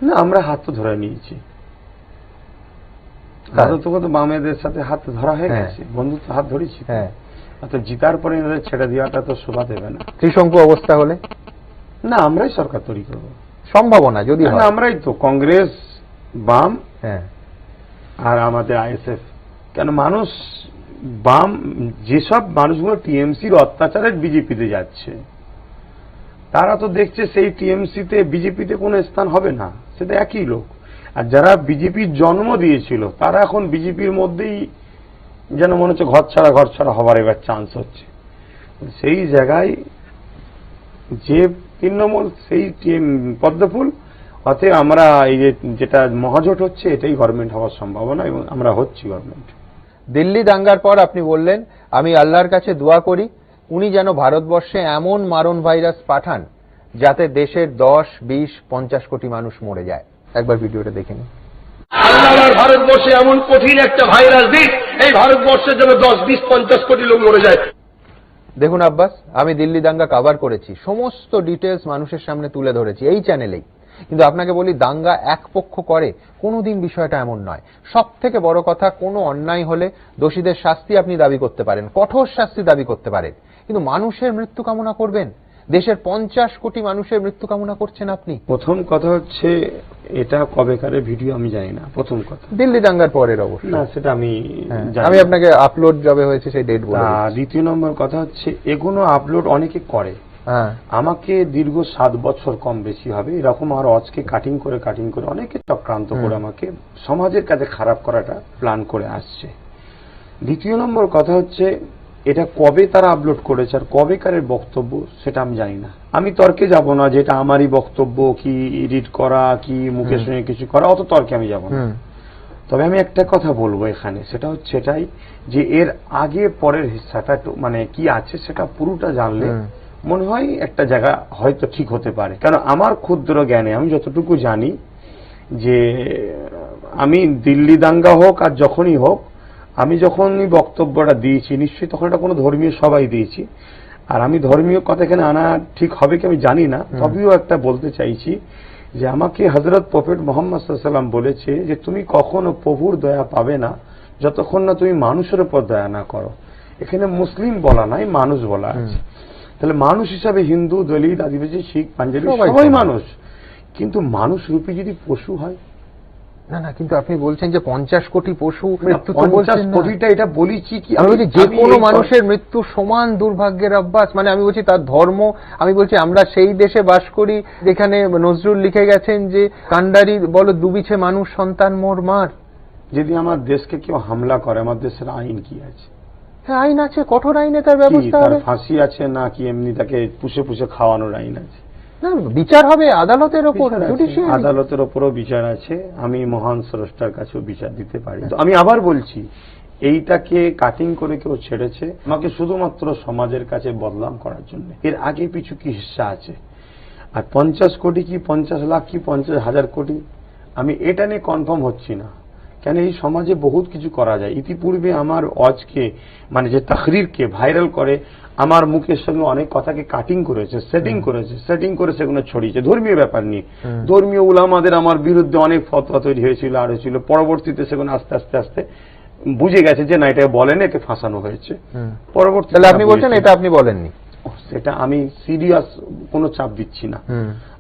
না, আমরা হাত তো ধরে নিয়েছি, তো বামেদের সাথে হাত ধরা হয়ে গেছে, বন্ধুত্ব হাত ধরেছি। তো জিতার পরে এনাদের ছেড়ে দেওয়াটা তো শোভা দেবে না। ত্রিশঙ্কু অবস্থা হলে না, আমরাই সরকার তৈরি করবো, সম্ভাবনা যদি আমরাই তো, কংগ্রেস, বাম আর আমাদের আইএসএফ। কেন মানুষ বাম, যেসব মানুষগুলো টিএমসির অত্যাচারের বিজেপিতে যাচ্ছে, তারা তো দেখছে সেই টিএমসিতে বিজেপিতে কোনো স্থান হবে না, সেটা একই লোক। আর যারা বিজেপির জন্ম দিয়েছিল তারা এখন বিজেপির মধ্যেই যেন মনে হচ্ছে ঘর ছাড়া হবার এবার চান্স হচ্ছে। সেই জায়গায় যে তৃণমূল সেই পদ্মফুল, অতএব আমরা এই যেটা মহাজোট হচ্ছে এটাই গভর্নমেন্ট হওয়ার সম্ভাবনা, এবং আমরা হচ্ছি গভর্নমেন্ট। দিল্লি দাঙ্গার পর আপনি বললেন আমি আল্লাহর কাছে দোয়া করি উনি যেন ভারতবর্ষে এমন মারণ ভাইরাস পাঠান যাতে দেশের 10, 20, 50 কোটি মানুষ মরে যায়। একবার ভিডিওটা দেখে নিন। আল্লাহর ভারতবর্ষে এমন কঠিন একটা ভাইরাস দিক, এই ভারতবর্ষের জন্য 10, 20, 50 কোটি লোক মরে যায়। দেখুন আব্বাস, আমি দিল্লি দাঙ্গা কভার করেছি, সমস্ত ডিটেলস মানুষের সামনে তুলে ধরেছি এই চ্যানেলেই। কিন্তু আপনাকে বলি, দাঙ্গা এক পক্ষ করে, কোনোদিন বিষয়টা এমন নয়। সব থেকে বড় কথা, কোনো অন্যায় হলে দোষীদের শাস্তি আপনি দাবি করতে পারেন, কঠোর শাস্তি দাবি করতে পারেন, কিন্তু মানুষের মৃত্যু কামনা করবেন? দেশের 50 কোটি মানুষের মৃত্যু কামনা করছেন আপনি। প্রথম কথা হচ্ছে, এটা কবেকারের ভিডিও আমি জানি না, প্রথম কথা। দিল্লি দাঙ্গার পরের অবস্থা না, সেটা আমি আপনাকে আপলোড যবে হয়েছে সেই ডেট বলে। দ্বিতীয় নম্বর কথা হচ্ছে, এগুলো আপলোড অনেকে করে, আমাকে দীর্ঘ 7 বছর কম বেশি হবে এরকম আর আজকে কাটিং করে অনেকে চক্রান্ত করে আমাকে সমাজের কাছে খারাপ করাটা প্ল্যান করে আসছে। দ্বিতীয় নম্বর কথা হচ্ছে, এটা কবে তারা আপলোড করেছে আর কবেকারের বক্তব্য সেটা আমি জানি না। আমি তর্কে যাব না, যেটা আমারই বক্তব্য, কি এডিট করা, কি মুখের সঙ্গে কিছু করা, অত তর্কে আমি যাব না। তবে আমি একটা কথা বলবো এখানে, সেটা হচ্ছে এটাই যে এর আগে পরের হিসাবটা মানে কি আছে সেটা পুরোটা জানলে মনে হয় একটা জায়গা হয়তো ঠিক হতে পারে। কারণ আমার ক্ষুদ্র জ্ঞানে আমি যতটুকু জানি যে আমি দিল্লি দাঙ্গা হোক আর যখনই হোক, আমি যখনই বক্তব্যটা দিয়েছি নিশ্চয়ই তখন এটা কোনো ধর্মীয় সভায় দিয়েছি। আর আমি ধর্মীয় কথা এখানে আনা ঠিক হবে কি আমি জানি না, তবেও একটা বলতে চাইছি যে আমাকে হযরত প্রফেট মুহাম্মদ সাল্লাল্লাহু আলাইহি ওয়াসাল্লাম বলেছে যে তুমি কখনো প্রভুর দয়া পাবে না যতক্ষণ না তুমি মানুষের উপর দয়া না করো। এখানে মুসলিম বলা নাই, মানুষ বলা আছে। তাহলে মানুষ হিসাবে হিন্দু, দলিত, আদিবাসী, শিখ, পাঞ্জাবি সবাই মানুষ, কিন্তু মানুষ রূপী যদি পশু হয়, না, কিন্তু আপনি বলছেন যে 50 কোটি পশু মৃত্যু, 50 কোটিটা এটা বলেছি কি আমি বলছি যে কোনো মানুষের মৃত্যু সমান দুর্ভাগ্যের আব্বাস। মানে আমি বলছি তার ধর্ম, আমি বলছি আমরা সেই দেশে বাস করি যেখানে নজরুল লিখে গেছেন যে কান্ডারি বলো দুবিছে মানুষ সন্তান মোর মার। যদি আমার দেশকে কেউ হামলা করে, আমার দেশের আইন কি আছে? হ্যাঁ, আইন আছে, কঠোর আইনে তার ব্যবস্থা হবে। ফাঁসি আছে না কি এমনি তাকে পুষে খাওয়ানোর আইন আছে? না, বিচার হবে আদালতের ওপর, আদালতের ওপরও বিচার আছে। আমি মহান স্রষ্টার কাছেও বিচার দিতে পারি। তো আমি আবার বলছি, এইটাকে কাটিং করে কেউ ছেড়েছে আমাকে শুধুমাত্র সমাজের কাছে বদনাম করার জন্য। এর আগে পিছু কি হিস্সা আছে? আর 50 কোটি কি 50 লাখ কি 50,000 কোটি, আমি এটা নিয়ে কনফার্ম হচ্ছি না। কেন এই সমাজে বহুত কিছু করা যায়। ইতিপূর্বে আমার অজকে মানে যে তাহরিরকে ভাইরাল করে আমার মুখের সঙ্গে অনেক কথাকে কাটিং করেছে, সেটিং করে সেগুলো ছড়িয়েছে ধর্মীয় ব্যাপার নিয়ে। ধর্মীয় উলামাদের আমার বিরুদ্ধে অনেক ফতোয়া তৈরি হয়েছিল আর হয়েছিল, পরবর্তীতে সেগুলো আস্তে আস্তে বুঝে গেছে যে না এটা বলেন, একে ফাঁসানো হয়েছে। পরবর্তীতে আপনি বলছেন এটা আপনি বলেননি? সেটা আমি সিরিয়াস কোনো চাপ দিচ্ছি না।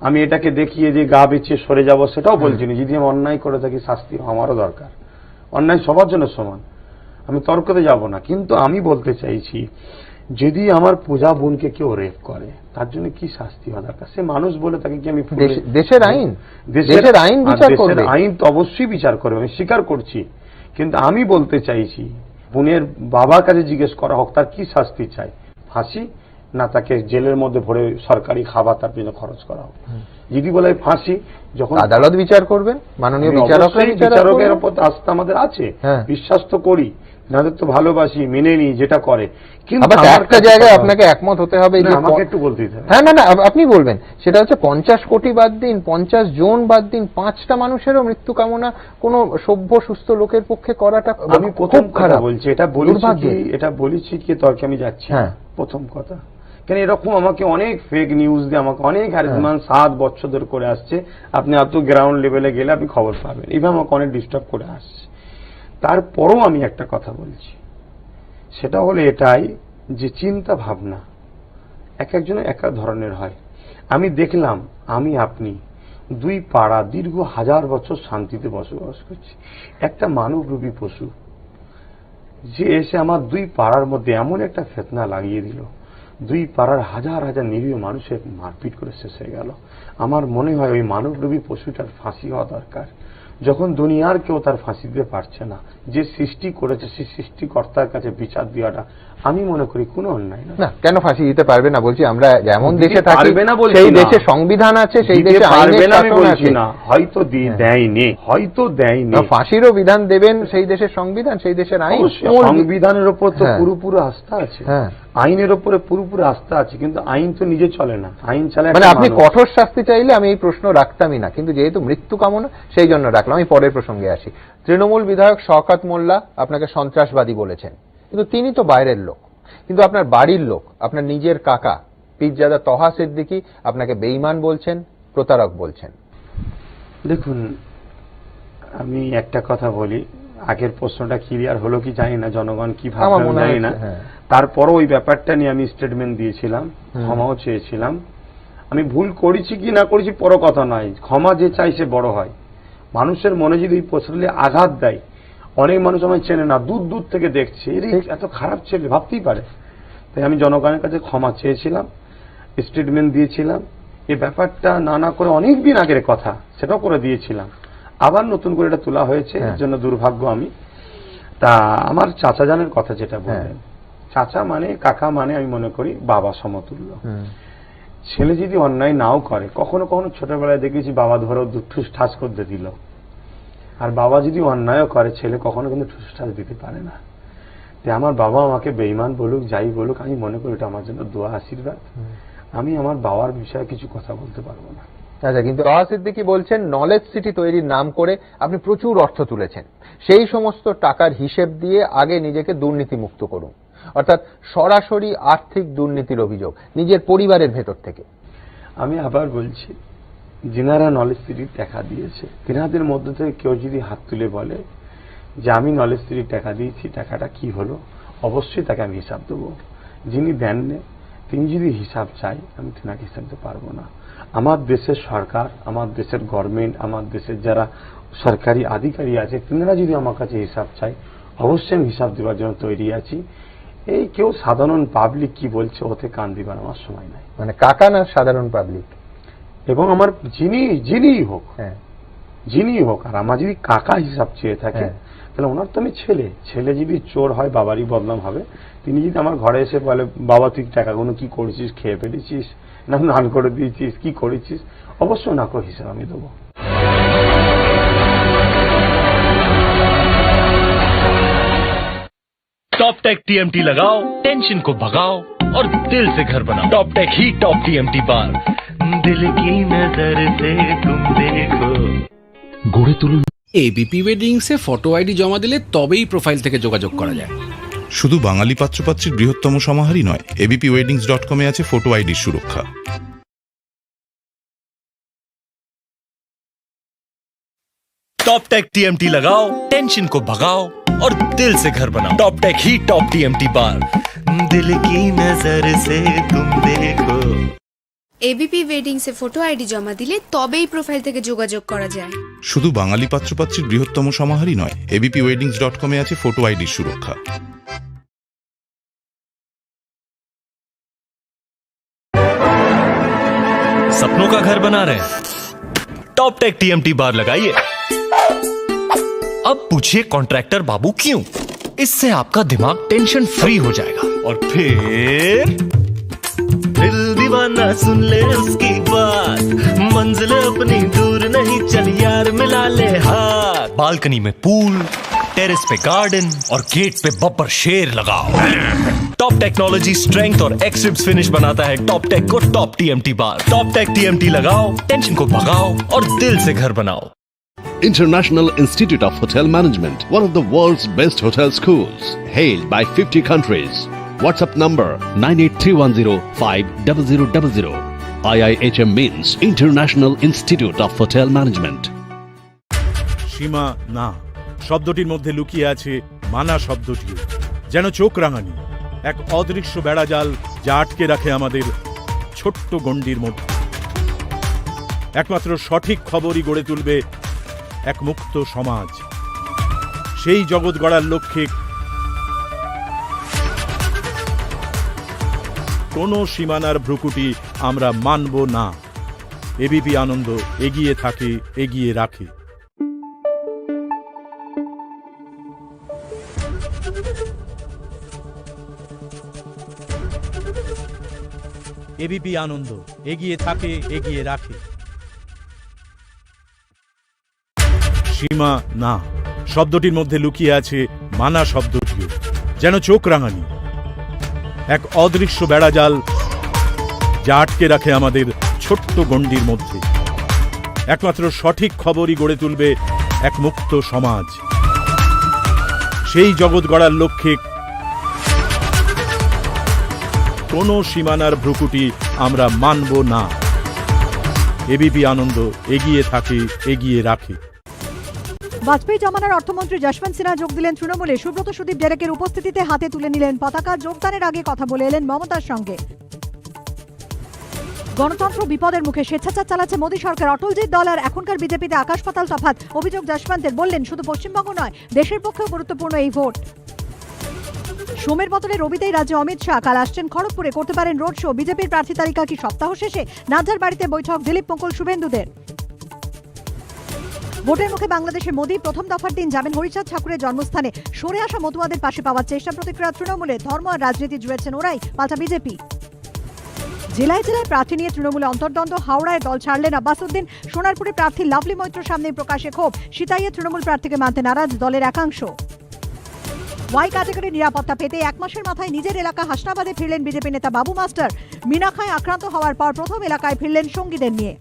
আমি এটাকে দেখিয়ে যে গা বেঁচিয়ে সরে যাব সেটাও বলছি না। যদি আমি অন্যায় করে থাকি শাস্তি আমারও দরকার, অন্যায় সবার জন্য সমান, আমি তর্কতে যাব না। কিন্তু আমি বলতে চাইছি যদি আমার পূজা বোনকে কেউ রেপ করে তার জন্য কি শাস্তি হওয়া দরকার? সে মানুষ বলে তাকে কি আমি দেশের আইন বিচার করবে? দেশের আইন তো অবশ্যই বিচার করবে, আমি স্বীকার করছি। কিন্তু আমি বলতে চাইছি বোনের বাবার কাছে জিজ্ঞেস করা হোক তার কি শাস্তি চাই, ফাঁসি না তাকে জেলের মধ্যে ভরে সরকারি খাবার তার জন্য খরচ করা হোক। যদি বলে ফাঁসি, যখন আদালত বিচার করবেন, মাননীয় বিচারকের উপর আস্থা আমাদের আছে, বিশ্বাস তো করি, যাদের তো ভালোবাসি, মেনে নিই যেটা করে। কিন্তু একটা জায়গায় আপনাকে একমত হতে হবে, আমাকে একটু বলতে দিতে হবে। হ্যাঁ না আপনি বলবেন, সেটা হচ্ছে 50 কোটি বাদ দিন, 50 জন বাদ দিন, 5টা মানুষেরও মৃত্যু কামনা কোন সভ্য সুস্থ লোকের পক্ষে করাটা আমি প্রথম কথা বলছি, এটা বলেছি কি তর্কে আমি যাচ্ছি। প্রথম কথা কেন এরকম আমাকে অনেক ফেক নিউজ দিয়ে আমাকে অনেক হ্যারাসমেন্ট 7 বছর ধরে করে আসছে। আপনি এত গ্রাউন্ড লেভেলে গেলে আপনি খবর পাবেন, এইভাবে আমাকে অনেক ডিস্টার্ব করে আসছে। তারপরও আমি একটা কথা বলছি, সেটা হলো এটাই যে চিন্তা ভাবনা এক একজনের এক এক ধরনের হয়। আমি দেখলাম আমি আপনি দুই পাড়া দীর্ঘ 1000 বছর শান্তিতে বসবাস করছি, একটা মানবরূপী পশু যে এসে আমার দুই পাড়ার মধ্যে এমন একটা ফিতনা লাগিয়ে দিল, দুই পাড়ার হাজার হাজার নিরীহ মানুষের মারপিট করে শেষ হয়ে গেল। আমার মনে হয় ওই মানবরূপী পশুটার ফাঁসি হওয়া দরকার। যখন দুনিয়ার কেউ তার ফাঁসি দিতে পারছে না, যে সৃষ্টি করেছে সেই সৃষ্টিকর্তার কাছে বিচার দেওয়াটা আমি মনে করি কোনো অন্যায় না। কেন ফাঁসি দিতে পারবে না বলছি, আমরা যেমন দেশে থাকি সেই দেশে সংবিধান আছে, সেই দেশে আইনের শাসন আছে। হয়তো দেয়নি, ফাঁসিরও বিধান দেবেন সেই দেশের সংবিধান, সেই দেশের আইন। সংবিধানের উপর তো পুরোপুরি আস্থা আছে, আইনের উপরে পুরোপুরি আস্থা আছে, কিন্তু আইন তো নিজে চলে না, আইন চালায় মানে আপনি কঠোর শাস্তি চাইলে আমি এই প্রশ্ন রাখতামই না, কিন্তু যেহেতু মৃত্যু কামনা সেই জন্য রাখলাম। আমি পরের প্রসঙ্গে আসি। তৃণমূল বিধায়ক শওকত মোল্লা আপনাকে সন্ত্রাসবাদী বলেছেন, কিন্তু তিনি তো বাইরের লোক, কিন্তু আপনার বাড়ির লোক, আপনার নিজের কাকা পীরজাদা তহা সিদ্দিকী আপনাকে বেঈমান বলছেন, প্রতারক বলছেন। দেখুন আমি একটা কথা বলি, আগের প্রশ্নটা ক্লিয়ার হলো কি জানি না, জনগণ কি ভাববে জানি না। তারপরও ওই ব্যাপারটা নিয়ে আমি স্টেটমেন্ট দিয়েছিলাম, ক্ষমাও চেয়েছিলাম। আমি ভুল করেছি কি না করেছি বড় কথা নয়, ক্ষমা যে চাই সে বড় হয়। মানুষের মনে যদি এই প্রশ্নে আঘাত দেয়, অনেক মানুষ আমায় চেনে না, দূর থেকে দেখছে, এত খারাপ ছেলে ভাবতেই পারে। তাই আমি জনগণের কাছে ক্ষমা চেয়েছিলাম, স্টেটমেন্ট দিয়েছিলাম। এই ব্যাপারটা না করে অনেকদিন আগের কথা, সেটাও করে দিয়েছিলাম, আবার নতুন করে এটা তোলা হয়েছে, এর জন্য দুর্ভাগ্য আমি। তা আমার চাচা জানের কথা যেটা বললেন, চাচা মানে কাকা মানে আমি মনে করি বাবা সমতুল্য। ছেলে যদি অন্যায় নাও করে, কখনো কখনো ছোটবেলায় দেখেছি বাবা ধরো ঠুস ঠাস করতে দিল, আর বাবা যদি অন্যায়ও করে ছেলে কখনো কিন্তু ঠুস ঠাস দিতে পারে না। তাই আমার বাবা আমাকে বেঈমান বলুক যাই বলুক, আমি মনে করি এটা আমার জন্য দোয়া আশীর্বাদ। আমি আমার বাবার বিষয়ে কিছু কথা বলতে পারবো না। আচ্ছা, কিন্তু তহা সিদ্দিকী বলছেন নলেজ সিটি তৈরির নাম করে আপনি প্রচুর অর্থ তুলেছেন, সেই সমস্ত টাকার হিসেব দিয়ে আগে নিজেকে দুর্নীতি মুক্ত করুন, অর্থাৎ সরাসরি আর্থিক দুর্নীতির অভিযোগ নিজের পরিবারের ভেতর থেকে। আমি আবার বলছি, যিনারা নলেজ সিটির টাকা দিয়েছে তিনাদের মধ্যে থেকে কেউ যদি হাত তুলে বলে যে আমি নলেজ সিটির টাকা দিয়েছি, টাকাটা কি হলো, অবশ্যই তাকে আমি হিসাব দেবো। যিনি দেননি তিনি যদি হিসাব চাই, আমি তিনাকে হিসাব দিতে পারবো না। আমার দেশের সরকার, আমার দেশের গভর্নমেন্ট, আমার দেশের যারা সরকারি আধিকারিক আছে, তিনারা যদি আমার কাছে হিসাব চাই, অবশ্যই আমি হিসাব দেওয়ার জন্য তৈরি আছি। এই কেউ সাধারণ পাবলিক কি বলছে ওতে কান দিবার আমার সময় নাই। মানে কাকা না সাধারণ পাবলিক, এবং আমার যিনিই হোক, আর আমার যদি কাকা হিসাব চেয়ে থাকে তাহলে ওনার তো আমি ছেলে যদি চোর হয় বাবারই বদনাম হবে। তিনি যদি আমার ঘরে এসে বলে বাবা তুই টাকাগুলো কি করেছিস, খেয়ে ফেলেছিস না নান করে দিয়েছিস, কি করেছিস, অবশ্যই ওনাকে হিসাব আমি দেবো। टेक टीएमटी लगाओ, टेंशन को भगाओ और दिल से घर बनाओ। टॉप टेक ही टॉप टीएमटी बार, दिल की नजर से तुम देखो। গড়ে তুলুন এবিপি ওয়েডিংসে ফটো আইডি জমা দিলে তবেই প্রোফাইল থেকে যোগাযোগ করা যায়। শুধু বাঙালি পাত্রপাত্রীর বৃহত্তম সমাহারই নয়, abpweddings.com এ আছে ফটো আইডির সুরক্ষা। टॉप टेक टीएमटी लगाओ, टेंशन को भगाओ और दिल से घर बनाओ। टॉप टेक ही टॉप टीएमटी बार, दिल की नजर से तुम देखो। এবিপি ওয়েডিংসে ফটো আইডি জমা দিলে তবেই প্রোফাইল থেকে যোগাযোগ করা যায়। শুধু বাঙালি পাত্রপাত্রীর বৃহত্তম সমাহারই নয়, abpweddings.com এ আছে ফটো আইডির সুরক্ষা। सपनों का घर बना रहे हैं? टॉप टेक टीएमटी बार लगाइए। अब पूछिए कॉन्ट्रैक्टर बाबू क्यों? इससे आपका दिमाग टेंशन फ्री हो जाएगा। और फिर दिल दीवाना सुन ले उसकी बात, मंजिल अपनी दूर नहीं, चल यार मिला ले हाथ। बालकनी में पूल, टेरेस पे गार्डन और गेट पे बब्बर शेर लगाओ। टॉप टेक्नोलॉजी स्ट्रेंथ और एक्सरिब्स फिनिश बनाता है टॉप टेक को top TMT bar. Top tech TMT लगाओ, टेंशन को भगाओ और दिल से घर बनाओ। International Institute of Hotel Management, one of the world's best hotel schools, hailed by 50 countries. WhatsApp number 9831050000. IIHM means International Institute of Hotel Management. সীমা না শব্দটির মধ্যে লুকিয়ে আছে মানা শব্দটিও, যেন চোখ রাঙানি এক অদৃশ্য বেড়াজাল যা আটকে রাখে আমাদের ছোট্ট গণ্ডির মধ্যে। একমাত্র সঠিক খবরই গড়ে তুলবে এক মুক্ত সমাজ। সেই জগৎ গড়ার লক্ষ্যে কোনো সীমানার ভ্রুকুটি আমরা মানব না। এবিপি আনন্দ এগিয়ে থাকে, এগিয়ে রাখে। এবিপি আনন্দ এগিয়ে থাকে, এগিয়ে রাখে। সীমা না শব্দটির মধ্যে লুকিয়ে আছে মানা শব্দটিও, যেন চোখ রাঙানি এক অদৃশ্য বেড়াজাল যা আটকে রাখে আমাদের ছোট্ট গণ্ডির মধ্যে। একমাত্র সঠিক খবরই গড়ে তুলবে এক মুক্ত সমাজ। সেই জগৎ গড়ার লক্ষ্যে কোনো সীমানার ভ্রুকুটি আমরা মানব না। এবিপি আনন্দ এগিয়ে থাকে, এগিয়ে রাখে। বাজপেয়ী জমানার অর্থমন্ত্রী যশবন্ত সিনহা যোগ দিলেন তৃণমূলে। সুব্রত সুদীপ ডেরেকের উপস্থিতিতে হাতে তুলে নিলেন পতাকা। যোগদানের আগে কথা বলে এলেন মমতার সঙ্গে। গণতন্ত্র বিপদের মুখে স্বেচ্ছাচার চালাচ্ছে মোদী সরকার। অটলজির দল আর এখনকার বিজেপিতে আকাশ পাতাল তফাৎ। অভিযোগ যশবন্তের। বললেন শুধু পশ্চিমবঙ্গ নয়, দেশের পক্ষেও গুরুত্বপূর্ণ এই ভোট। সোমের বদলে রবিতেই রাজ্যে অমিত শাহ। কাল আসছেন খড়গপুরে, করতে পারেন রোড শো। বিজেপির প্রার্থী তালিকা কি সপ্তাহ শেষে? নাজার বাড়িতে বৈঠক দিলীপ মুকুল শুভেন্দুদের। ভোটের মুখে বাংলাদেশে মোদী প্রথম দফার দিন যাবেন হরিচাঁদ ঠাকুরের জন্মস্থানে। সরে আসা মতুয়াদের পাশে পাওয়ার চেষ্টা প্রতিক্রিয়া তৃণমূলে। ধর্ম আর রাজনীতি জুড়েছেন ওরাই, পাল্টা বিজেপি। জেলায় জেলায় প্রার্থী নিয়ে তৃণমূলে অন্তর্দ্বন্দ্ব। হাওড়ায় দল ছাড়লেন আব্বাসউদ্দিন। সোনারপুরে প্রার্থী লাভলি মৈত্র সামনে প্রকাশে ক্ষোভ। সিতাইয়ে তৃণমূল প্রার্থীকে মানতে নারাজ দলের একাংশ। ওয়াই ক্যাটাগরির নিরাপত্তা পেতে 1 মাসের মাথায় নিজের এলাকা হাসনাবাদে ফিরলেন বিজেপি নেতা বাবু মাস্টার। মিনাখায় আক্রান্ত হওয়ার পর প্রথম এলাকায় ফিরলেন সঙ্গীদের নিয়ে।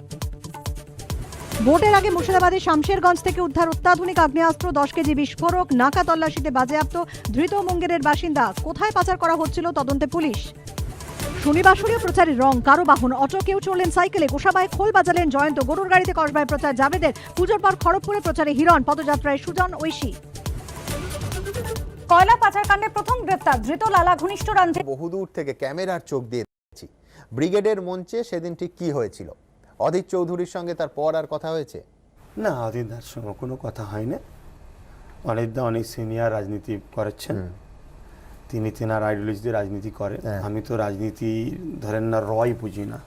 ভোটের আগে মুর্শিদাবাদের শামশেরগঞ্জ থেকে উদ্ধার অত্যাধুনিক আগ্নেয়াস্ত্র, 10 কেজি বিস্ফোরক। নাকা তল্লাশিতে বাজেয়াপ্ত। ধৃত মুঙ্গেরের বাসিন্দা। কোথায় পাচার করা হচ্ছিল তদন্তে পুলিশ। শনিবাসরীয় প্রচারের রং, কারো বাহন অটো, কেউ চললেন সাইকেলে। গোসাবায় খোল বাজালেন জয়ন্ত। গরুর গাড়িতে কসবায় প্রচার জাভেদের। পুজোর পর খড়গপুরে প্রচারে হিরণ। পদযাত্রায় সুজন, ঐশী। কয়লা পাচারকাণ্ডে প্রথম গ্রেপ্তার ধৃত লালা ঘনিষ্ঠ রান্ধে। বহুদূর থেকে ক্যামেরার চোখ দিয়ে দেখছি ব্রিগেডের মঞ্চে সেদিন ঠিক কি হয়েছিল। অধীর চৌধুরীর সঙ্গে তার পর আর কথা হয়েছে না? অধীরদার সঙ্গে কোনো কথা হয় না। অনেকদা অনেক সিনিয়র রাজনীতি করেছেন, তিনি তেনার আইডিওলজিতে রাজনীতি করেন। আমি তো রাজনীতি ধরেন না রয় বুঝি না,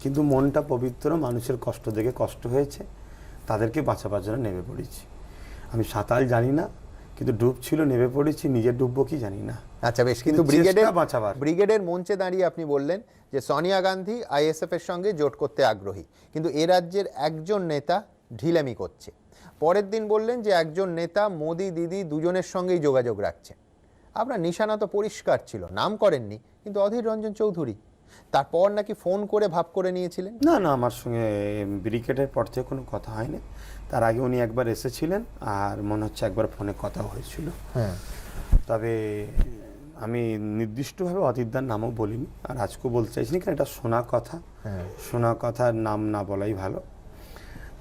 কিন্তু মনটা পবিত্র। মানুষের কষ্ট দেখে কষ্ট হয়েছে, তাদেরকে বাঁচাবার জন্য নেমে পড়েছি। আমি সাঁতার জানি না, কিন্তু ডুব ছিল, নেমে পড়েছি। নিজের ডুববো কি জানি না। আচ্ছা বেশ, কিন্তু ব্রিগেডের মঞ্চে দাঁড়িয়ে আপনি বললেন যে সোনিয়া গান্ধী আইএসএফ এর সঙ্গে জোট করতে আগ্রহী, কিন্তু এ রাজ্যের একজন নেতা ঢিলামি করছে। পরের দিন বললেন যে একজন নেতা মোদি দিদি দুজনের সঙ্গেই যোগাযোগ রাখছে। আপনার নিশানা তো পরিষ্কার ছিল, নাম করেননি, কিন্তু অধীর রঞ্জন চৌধুরী। তারপর নাকি ফোন করে ভাব করে নিয়েছিলেন। না না, আমার সঙ্গে ব্রিগেডের পর থেকে কোনো কথা হয়নি। তার আগে উনি একবার এসেছিলেন, আর মনে হচ্ছে একবার ফোনে কথা হয়েছিল। হ্যাঁ, তবে আমি নির্দিষ্টভাবে অধীরদার নামও বলিনি, আর আজকেও বলতে চাইছি না, কারণ এটা শোনা কথা। শোনা কথার নাম না বলাই ভালো।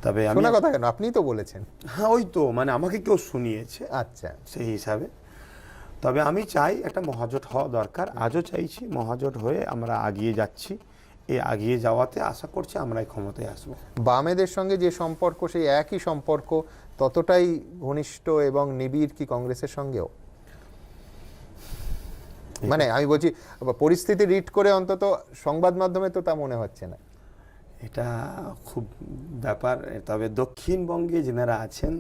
তবে শোনা কথা কেন, আপনিই তো বলেছেন। হ্যাঁ, ওই তো, মানে আমাকে কেউ শুনিয়েছে, আচ্ছা, সেই হিসাবে। তবে আমি চাই একটা মহাজোট হওয়া দরকার, আজও চাইছি। মহাজোট হয়ে আমরা এগিয়ে যাচ্ছি, এই এগিয়ে যাওয়াতে আশা করছি আমরা এই ক্ষমতায় আসবো। বামেদের সঙ্গে যে সম্পর্ক, সেই একই সম্পর্ক ততটাই ঘনিষ্ঠ এবং নিবিড় কি কংগ্রেসের সঙ্গেও? মানে আমি বলছি, পরিস্থিতি রিড করে অন্তত সংবাদ মাধ্যমে তো তা মনে হচ্ছে না। এটা খুব ব্যাপার। তবে দক্ষিণবঙ্গে যেনারা আছেন,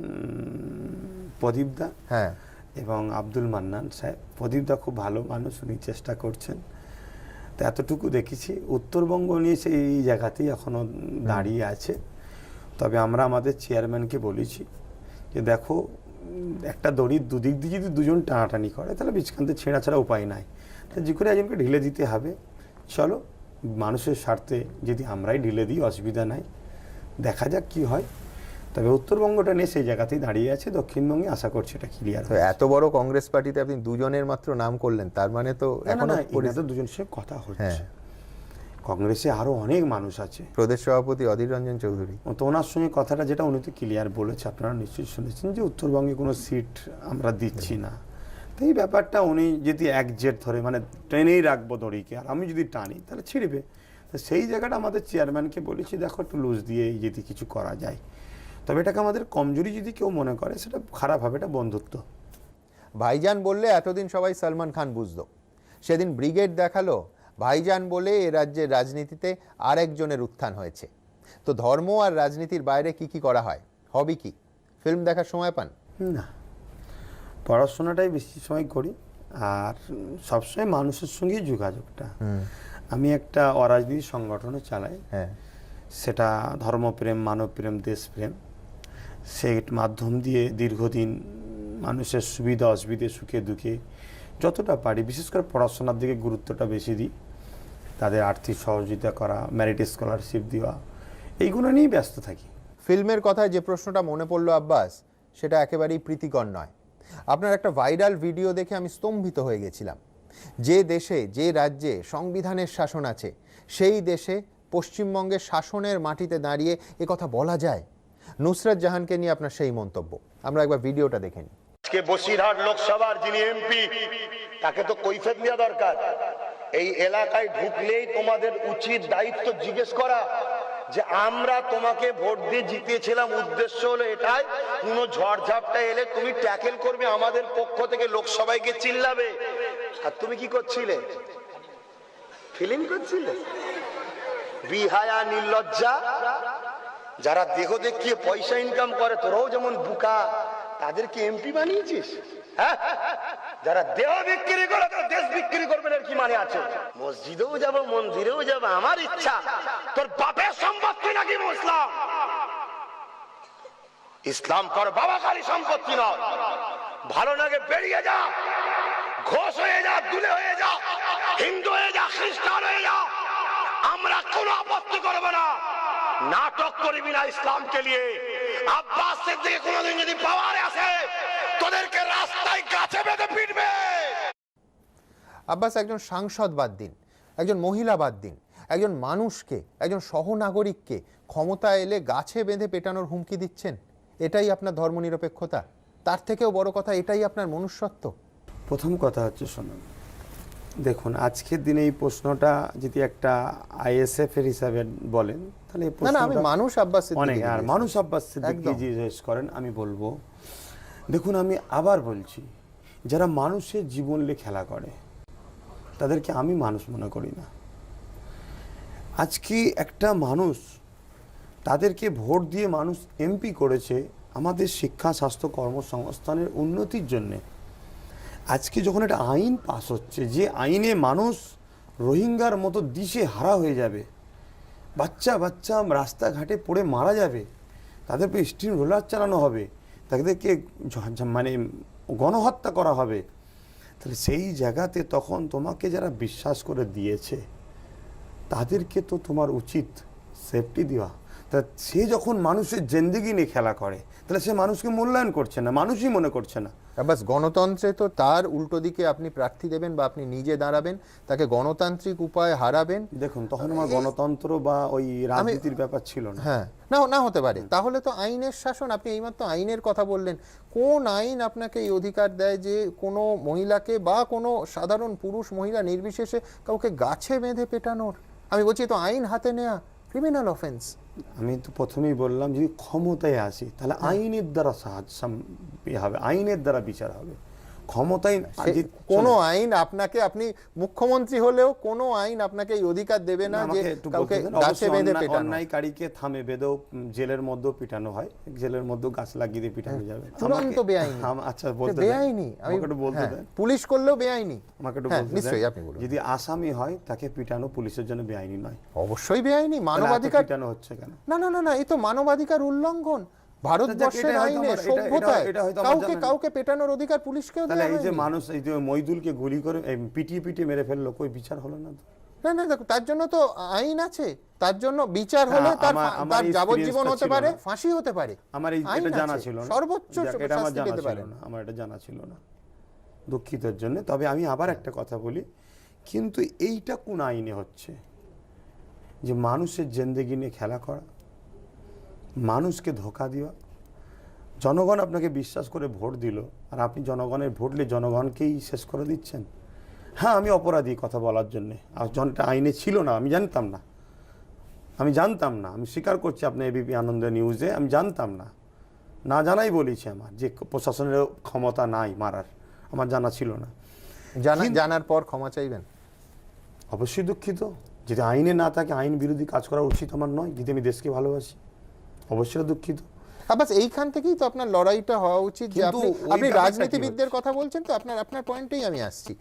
প্রদীপদা হ্যাঁ এবং আব্দুল মান্নান সাহেব, প্রদীপদা খুব ভালো মানুষ, উনি চেষ্টা করছেন। তো এতটুকু দেখেছি। উত্তরবঙ্গ নিয়ে সেই জায়গাতেই এখনও দাঁড়িয়ে আছে। তবে আমরা আমাদের চেয়ারম্যানকে বলেছি যে দেখো, একটা দড়ির দুদিক দিয়ে যদি দুজন টানাটানি করে, তাহলে বিছখানতে ছেঁড়া ছাড়া উপায় নাই। তো যে করে একজনকে ঢিলে দিতে হবে। চলো, মানুষের স্বার্থে যদি আমরাই ঢিলে দিই, অসুবিধা নাই, দেখা যাক কি হয়। তবে উত্তরবঙ্গটা নিয়ে সেই জায়গাতেই দাঁড়িয়ে আছে। দক্ষিণবঙ্গে আশা করছি এটা ক্লিয়ার। এত বড় কংগ্রেস পার্টিতে আপনি দুজনের মাত্র নাম করলেন, তার মানে তো এখনো দুজন সে কথা হচ্ছে। কংগ্রেসে আরো অনেক মানুষ আছে। প্রদেশ সভাপতি অধীর রঞ্জন চৌধুরী, তো ওনার সঙ্গে কথাটা যেটা উনি তো ক্লিয়ার বলেছে, আপনারা নিশ্চয়ই শুনেছেন, যে উত্তরবঙ্গে কোনো সিট আমরা দিচ্ছি না। তো এই ব্যাপারটা উনি যদি এক জেট ধরে, মানে টেনেই রাখবো দড়িকে, আর আমি যদি টানি তাহলে ছিঁড়বে। তো সেই জায়গাটা আমাদের চেয়ারম্যানকে বলেছি, দেখো একটু লুজ দিয়ে যদি কিছু করা যায়। তবে এটাকে আমাদের কমজোরি যদি কেউ মনে করে, সেটা খারাপ হবে, এটা বন্ধুত্ব। ভাইজান বললে এতদিন সবাই সলমান খান বুঝতো, সেদিন ব্রিগেড দেখালো ভাইজান বলে এ রাজ্যের রাজনীতিতে আরেকজনের উত্থান হয়েছে। তো ধর্ম আর রাজনীতির বাইরে কি কি করা হয়, হবি কি? ফিল্ম দেখার সময় পান না, পড়াশোনাটাই বেশি সময় করি, আর সবসময় মানুষের সঙ্গেই যোগাযোগটা। আমি একটা অরাজনীতি সংগঠনও চালাই। সেটা ধর্মপ্রেম, মানবপ্রেম, দেশপ্রেম, সেই মাধ্যম দিয়ে দীর্ঘদিন মানুষের সুবিধা অসুবিধে, সুখে দুঃখে যতটা পারি, বিশেষ করে পড়াশোনার দিকে গুরুত্বটা বেশি দিই। তাদের আর্থিক সহযোগিতা করা, মেরিট স্কলারশিপ দেওয়া, এইগুলো নিয়েই ব্যস্ত থাকি। ফিল্মের কথায় যে প্রশ্নটা মনে পড়লো আব্বাস, সেটা একেবারেই প্রীতিকর নয়। আপনার একটা ভাইরাল ভিডিও দেখে আমি স্তম্ভিত হয়ে গেছিলাম। যে দেশে, যে রাজ্যে সংবিধানের শাসন আছে, সেই দেশে পশ্চিমবঙ্গের শাসনের মাটিতে দাঁড়িয়ে এ কথা বলা যায়? নুসরাত জাহানকে নিয়ে আপনার সেই মন্তব্য, আমরা একবার ভিডিওটা দেখে নিই। আজকে বসিরহাট লোকসভার যিনি এমপি, তাকে তো কৈফিয়ত দেওয়া দরকার। এই এলাকায় ঢুকলেই তোমাদের উচিত দায়িত্ব জিজ্ঞেস করা যে আমরা তোমাকে ভোট দিয়ে জিতিয়েছিলাম, উদ্দেশ্য হলো এটাই, কোনো ঝড়ঝাপটা এলে তুমি ট্যাকেল করবে, আমাদের পক্ষ থেকে লোকসভায় গিয়ে চিল্লাবে। আর তুমি কি করছিলে? ফিল্ম করছিলে? বিহায়া, নির্লজ্জা, যারা দেহ দেখিয়ে পয়সা ইনকাম করে, তোরাও যেমন বুকা, তাদেরকে এমপি বানিয়েছিস? হ্যাঁ, যারা দেহ বিক্রি করে তারা দেশ বিক্রি করবেন, এর কি মানে আছে? মসজিদেও যাব, মন্দিরেও যাব, আমার ইচ্ছা। তোর বাপের সম্পত্তি নাকি মুসলাম? ইসলাম কর বাবাকারী সম্পত্তি নয়। ভালো লাগে বেরিয়ে যা, ঘোষ হয়ে যা, দুলে হয়ে যা, হিন্দু হয়ে যা, খ্রিস্টান হয়ে যা, আমরা কোনো আপত্তি করব না। নাটক করবি না ইসলামকে নিয়ে। আব্বাস সিদ্দিকী কোনোদিন যদি পাওয়ারে আসে, তোদেরকে রাস্তায় গাছে বেঁধে পিটবে। আব্বাস একজন সাংসদ বাদ দিন, একজন মহিলা বাদ দিন, একজন মানুষকে, একজন সহনাগরিককে ক্ষমতা এলে গাছে বেঁধে পেটানোর হুমকি দিচ্ছেন। এটাই আপনার ধর্মনিরপেক্ষতা? তার থেকেও বড় কথা, এটাই আপনার মনুষ্যত্ব? প্রথম কথা হচ্ছে, শুনুন, দেখুন, আজকের দিনে এই প্রশ্নটা যদি একটা আইএসএফ এর হিসাবে বলেন, তাহলে আমি মানুষ আব্বাস অনেক, আর মানুষ আব্বাস সিদ্দিকী জিজ্ঞেস করেন, আমি বলবো, দেখুন, আমি আবার বলছি, যারা মানুষের জীবন নিয়ে খেলা করে তাদেরকে আমি মানুষ মনে করি না। আজকে একটা মানুষ, তাদেরকে ভোট দিয়ে মানুষ এমপি করেছে আমাদের শিক্ষা, স্বাস্থ্য, কর্মসংস্থানের উন্নতির জন্যে। আজকে যখন একটা আইন পাস হচ্ছে, যে আইনে মানুষ রোহিঙ্গার মতো দিশে হারা হয়ে যাবে, বাচ্চা বাচ্চা রাস্তাঘাটে পড়ে মারা যাবে, তাদের উপর স্টিম রোলার চালানো হবে, তাদেরকে মানে গণহত্যা করা হবে, তাহলে সেই জায়গাতে তখন তোমাকে যারা বিশ্বাস করে দিয়েছে তাদেরকে তো তোমার উচিত সেফটি দেওয়া। তা সে যখন মানুষের জিন্দেগি নিয়ে খেলা করে তাহলে সে মানুষকে মূল্যায়ন করছে না, মানুষই মনে করছে না। বাস গণতন্ত্রে তো তার উল্টো দিকে আপনি প্রার্থী দেবেন বা আপনি নিজে দাঁড়াবেন, তাকে গণতান্ত্রিক উপায়ে হারাবেন। দেখুন তখন আমার গণতন্ত্র বা ওই রাজনীতির ব্যাপার ছিল না। হ্যাঁ, না হতে পারে। তাহলে তো আইনের শাসন, আপনি এইমাত্র আইনের কথা বললেন, কোন আইন আপনাকে এই অধিকার দেয় যে কোনো মহিলাকে বা কোনো সাধারণ পুরুষ মহিলা নির্বিশেষে কাউকে গাছে বেঁধে পেটানোর? আমি বলছি তো আইন হাতে নেওয়া ক্রিমিনাল অফেন্স। আমি তো প্রথমেই বললাম যদি ক্ষমতায় আসি তাহলে আইনের দ্বারা সাহায্য হবে, আইনের দ্বারা বিচার হবে। ক্ষমতায় কোনো আইন আপনাকে, আপনি মুখ্যমন্ত্রী হলেও কোনো আইন আপনাকে এই অধিকার দেবে না যে কাউকে গাছে বেঁধে পেটানো। অন্যায়কারীকে থামে বেঁধেও জেলের মধ্যেও পিটানো হয়, জেলের মধ্যেও গাছ লাগিয়ে দিয়ে পিটানো যাবে। চূড়ান্ত বেআইনি। আচ্ছা বলতে বেআইনি, আমি একটু বলতে দেন। পুলিশ করলেও বেআইনি। আমাকে একটু বলতে নিশ্চয়ই দেন। আপনি বলুন। যদি আসামি হয় তাকে পিটানো পুলিশের জন্য বেআইনি নয়? অবশ্যই বেআইনি। মানবাধিকার পিটানো হচ্ছে কেন? না, এই তো মানবাধিকার উল্লঙ্ঘন। ভারতবর্ষের আইনে, সভ্যতায় কাউকে পেটানোর অধিকার পুলিশকেও দেওয়া হয়নি। এই যে মানুষ এই যে মইদুলকে গুলি করে পিটিয়ে মেরে ফেললো, কই বিচার হলো না? না দেখো, তার জন্য তো আইন আছে, তার জন্য বিচার হলে তার যাবজ্জীবন হতে পারে, ফাঁসি হতে পারে। আমার এটা জানা ছিল না, সর্বোচ্চ শাস্তি পেতে পারে। আমার এটা জানা ছিল না, দুঃখিতর জন্য। তবে আমি আবার একটা কথা বলি, কিন্তু এইটা কোন আইনে হচ্ছে যে মানুষের জিন্দেগি নিয়ে খেলা করা, মানুষকে ধোঁকা দেওয়া? জনগণ আপনাকে বিশ্বাস করে ভোট দিল আর আপনি জনগণের ভোট নিয়ে জনগণকেই শেষ করে দিচ্ছেন। হ্যাঁ, আমি অপরাধী কথা বলার জন্যে, আর জনটা আইনে ছিল না, আমি জানতাম না, আমি স্বীকার করছি আপনার এবিপি আনন্দ নিউজে আমি জানতাম না জানাই বলেছি আমার যে প্রশাসনের ক্ষমতা নাই মারার, আমার জানা ছিল না। জানার পর ক্ষমা চাইবেন? অবশ্যই দুঃখিত। যদি আইনে না থাকে, আইন বিরোধী কাজ করা উচিত আমার নয়, যদি আমি দেশকে ভালোবাসি, অবশ্যই দুঃখিত। বাস এইখান থেকেই তো আপনার লড়াইটা হওয়া উচিত। যে আপনি রাজনীতিবিদদের কথা বলছেন, তো আপনার পয়েন্টেই আমি আসছি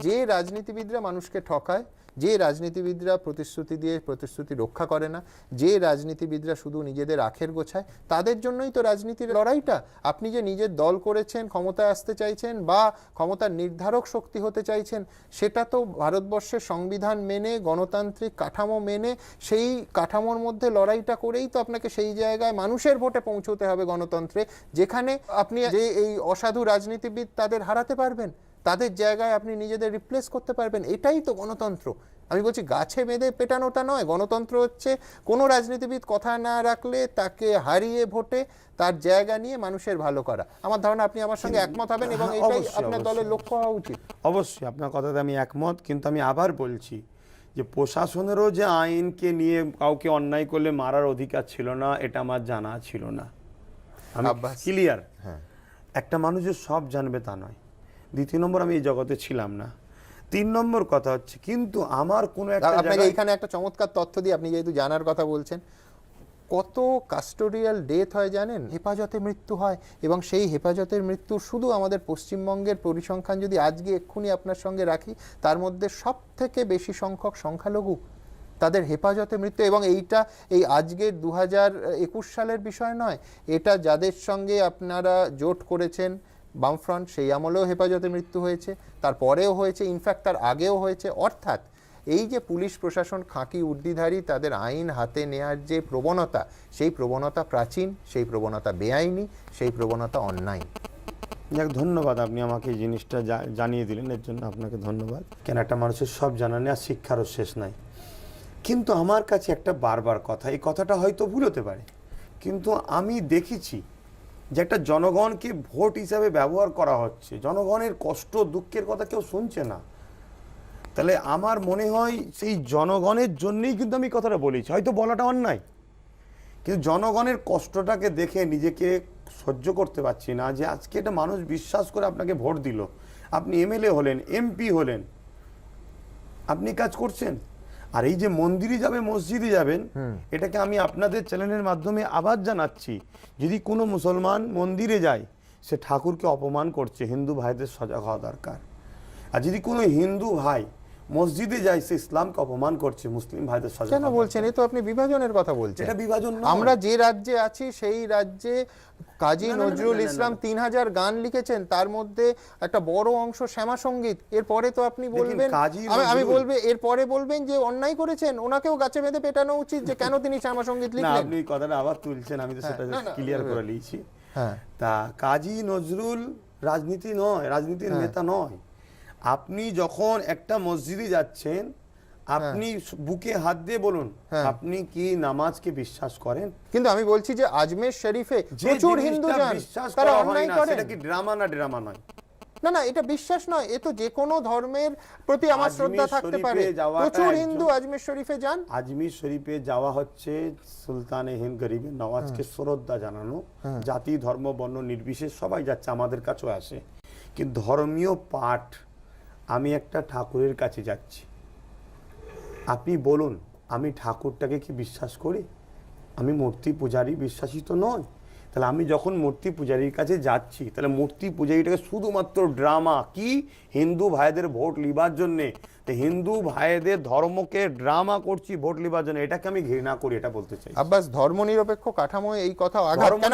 যে রাজনীতিবিদরা মানুষকে ঠকায়, যে রাজনীতিবিদরা প্রতিশ্রুতি দিয়ে প্রতিশ্রুতি রক্ষা করে না, যে রাজনীতিবিদরা শুধু নিজেদের আখের গোছায়, তাদের জন্যই তো রাজনীতির লড়াইটা। আপনি যে নিজের দল করেছেন, ক্ষমতায় আসতে চাইছেন বা ক্ষমতার নির্ধারক শক্তি হতে চাইছেন, সেটা তো ভারতবর্ষের সংবিধান মেনে, গণতান্ত্রিক কাঠামো মেনে, সেই কাঠামোর মধ্যে লড়াইটা করেই তো আপনাকে সেই জায়গায় মানুষের ভোটে পৌঁছতে হবে গণতন্ত্রে, যেখানে আপনি যে এই অসাধু রাজনীতিবিদ তাদের হারাতে পারবেন, তাদের জায়গায় আপনি নিজেদের রিপ্লেস করতে পারবেন। এটাই তো গণতন্ত্র। আমি বলছি গাছে বেঁধে পেটানোটা নয়। গণতন্ত্র হচ্ছে কোনো রাজনীতিবিদ কথা না রাখলে তাকে হারিয়ে ভোটে তার জায়গা নিয়ে মানুষের ভালো করা। আমার ধারণা আপনি আমার সঙ্গে একমত হবেন এবং এটাই আপনার দলের লক্ষ্য হওয়া উচিত। অবশ্যই আপনার কথাতে আমি একমত, কিন্তু আমি আবার বলছি যে প্রশাসনেরও যে আইনকে নিয়ে কাউকে অন্যায় করলে মারার অধিকার ছিল না, এটা আমার জানা ছিল না। আমি ক্লিয়ার। একটা মানুষ যে সব জানবে তা নয়। দ্বিতীয় নম্বর, আমি এই জগতে ছিলাম না। 3 নম্বর কথা হচ্ছে, কিন্তু আমার কোনো একটা আপনাকে এখানে একটা চমৎকার তথ্য দিয়ে, আপনি যেহেতু জানার কথা বলছেন, কত কাস্টোডিয়াল ডেথ হয় জানেন? হেফাজতে মৃত্যু হয়, এবং সেই হেফাজতের মৃত্যু শুধু আমাদের পশ্চিমবঙ্গের পরিসংখ্যান যদি আজকে এক্ষুনি আপনার সঙ্গে রাখি, তার মধ্যে সব থেকে বেশি সংখ্যক সংখ্যালঘু তাদের হেফাজতে মৃত্যু। এবং এইটা এই আজকের 2021 সালের বিষয় নয়, এটা যাদের সঙ্গে আপনারা জোট করেছেন বামফ্রন্ট, সেই আমলেও হেফাজতে মৃত্যু হয়েছে, তারপরেও হয়েছে, ইনফ্যাক্ট তার আগেও হয়েছে। অর্থাৎ এই যে পুলিশ প্রশাসন খাঁকি উর্দিধারী, তাদের আইন হাতে নেয়ার যে প্রবণতা, সেই প্রবণতা প্রাচীন, সেই প্রবণতা বেআইনি, সেই প্রবণতা অন্যায়। ধন্যবাদ, আপনি আমাকে এই জিনিসটা জানিয়ে দিলেন, এর জন্য আপনাকে ধন্যবাদ। কেন একটা মানুষের সব জানা নেই আর শিক্ষারও শেষ নাই। কিন্তু আমার কাছে একটা বারবার কথা, এই কথাটা হয়তো ভুল হতে পারে, কিন্তু আমি দেখেছি যে একটা জনগণকে ভোট হিসাবে ব্যবহার করা হচ্ছে, জনগণের কষ্ট দুঃখের কথা কেউ শুনছে না। তাহলে আমার মনে হয় সেই জনগণের জন্যই কিন্তু আমি কথাটা বলেছি, হয়তো বলাটা অন্যায়, কিন্তু জনগণের কষ্টটাকে দেখে নিজেকে সহ্য করতে পারছি না যে আজকে একটা মানুষ বিশ্বাস করে আপনাকে ভোট দিল, আপনি এমএলএ হলেন, এমপি হলেন, আপনি কাজ করছেন, আর এই যে মন্দিরে যাবে, মসজিদে যাবেন, এটাকে আমি আপনাদের চ্যানেলের মাধ্যমে আবার জানাচ্ছি, যদি কোনো মুসলমান মন্দিরে যায় সে ঠাকুরকে অপমান করছে, হিন্দু ভাইদের সজাগ হওয়া দরকার। আর যদি কোনো হিন্দু ভাই মসজিদে যায় সে ইসলামকে অপমান করছে, মুসলিম ভাইদের সজাগ। কেন বলছেন? এ তো আপনি বিভাজনের কথা বলছেন। এটা বিভাজন না। আমরা যে রাজ্যে আছি সেই রাজ্যে কাজী না, না, না, নজরুল না, না, না, ইসলাম না। 3000 গান লিখেছেন, তার মধ্যে একটা বড় অংশ শ্যামা সঙ্গীত। এরপরে তো আপনি বলবেন, কাজী আমি নজরুল- বলবে এরপরে বলবেন যে অন্যায় করেছেন, ওনাকেও গাছে বেঁধে পেটানো উচিত যে কেন তিনি শ্যামা সঙ্গীত না, লিখলেন। আপনি কথাটা আবার তুলছেন, আমি তো হ্যাঁ, সেটা না, না, ক্লিয়ার করে নিয়েছি। হ্যাঁ, তা কাজী নজরুল রাজনীতি নয়, রাজনীতির নেতা নয়। আপনি যখন একটা মসজিদে যাচ্ছেন, আপনি বুকে হাত দিয়ে বলুন আপনি কি নামাজকে বিশ্বাস করেন? কিন্তু আমি বলছি যে আজমের শরীফে যে প্রচুর জিনিসটা হিন্দু যান, বিশ্বাস তারা করা হয় অন্যায় না, করেন। সেটা কি ড্রামা না ড্রামা নয়? না না, এটা বিশ্বাস নয়, এ তো যে কোনো ধর্মের প্রতি আমার শ্রদ্ধা আজমির থাকতে শরীফে পারে। যাওয়াটা প্রচুর একজন- হিন্দু আজমের শরীফে যান। আজমির শরীফে যাওয়া হচ্ছে সুলতানে হিন্দ গরিবের নওয়াজকে শ্রদ্ধা জানানো। জাতি ধর্ম বর্ণ নির্বিশেষ সবাই যাচ্ছে, আমাদের কাছেও আসে। কিন্তু ধর্মীয় পাঠ, আমি একটা ঠাকুরের কাছে যাচ্ছি, আপনি বলুন আমি ঠাকুরটাকে কি বিশ্বাস করি? আমি মূর্তি পূজারী বিশ্বাসী তো নয়। তাহলে আমি যখন মূর্তি পূজারীর কাছে যাচ্ছি, তাহলে মূর্তি পূজারীটাকে শুধুমাত্র ড্রামা কি হিন্দু ভাইদের ভোট লিবার জন্যে, তো হিন্দু ভাইদের ধর্মকে ড্রামা করছি ভোট লিবার জন্য, এটাকে আমি ঘৃণা করি, এটা বলতে চাই। আব্বাস, ধর্মনিরপেক্ষ কাঠামো এই কথা আঘাত কেন?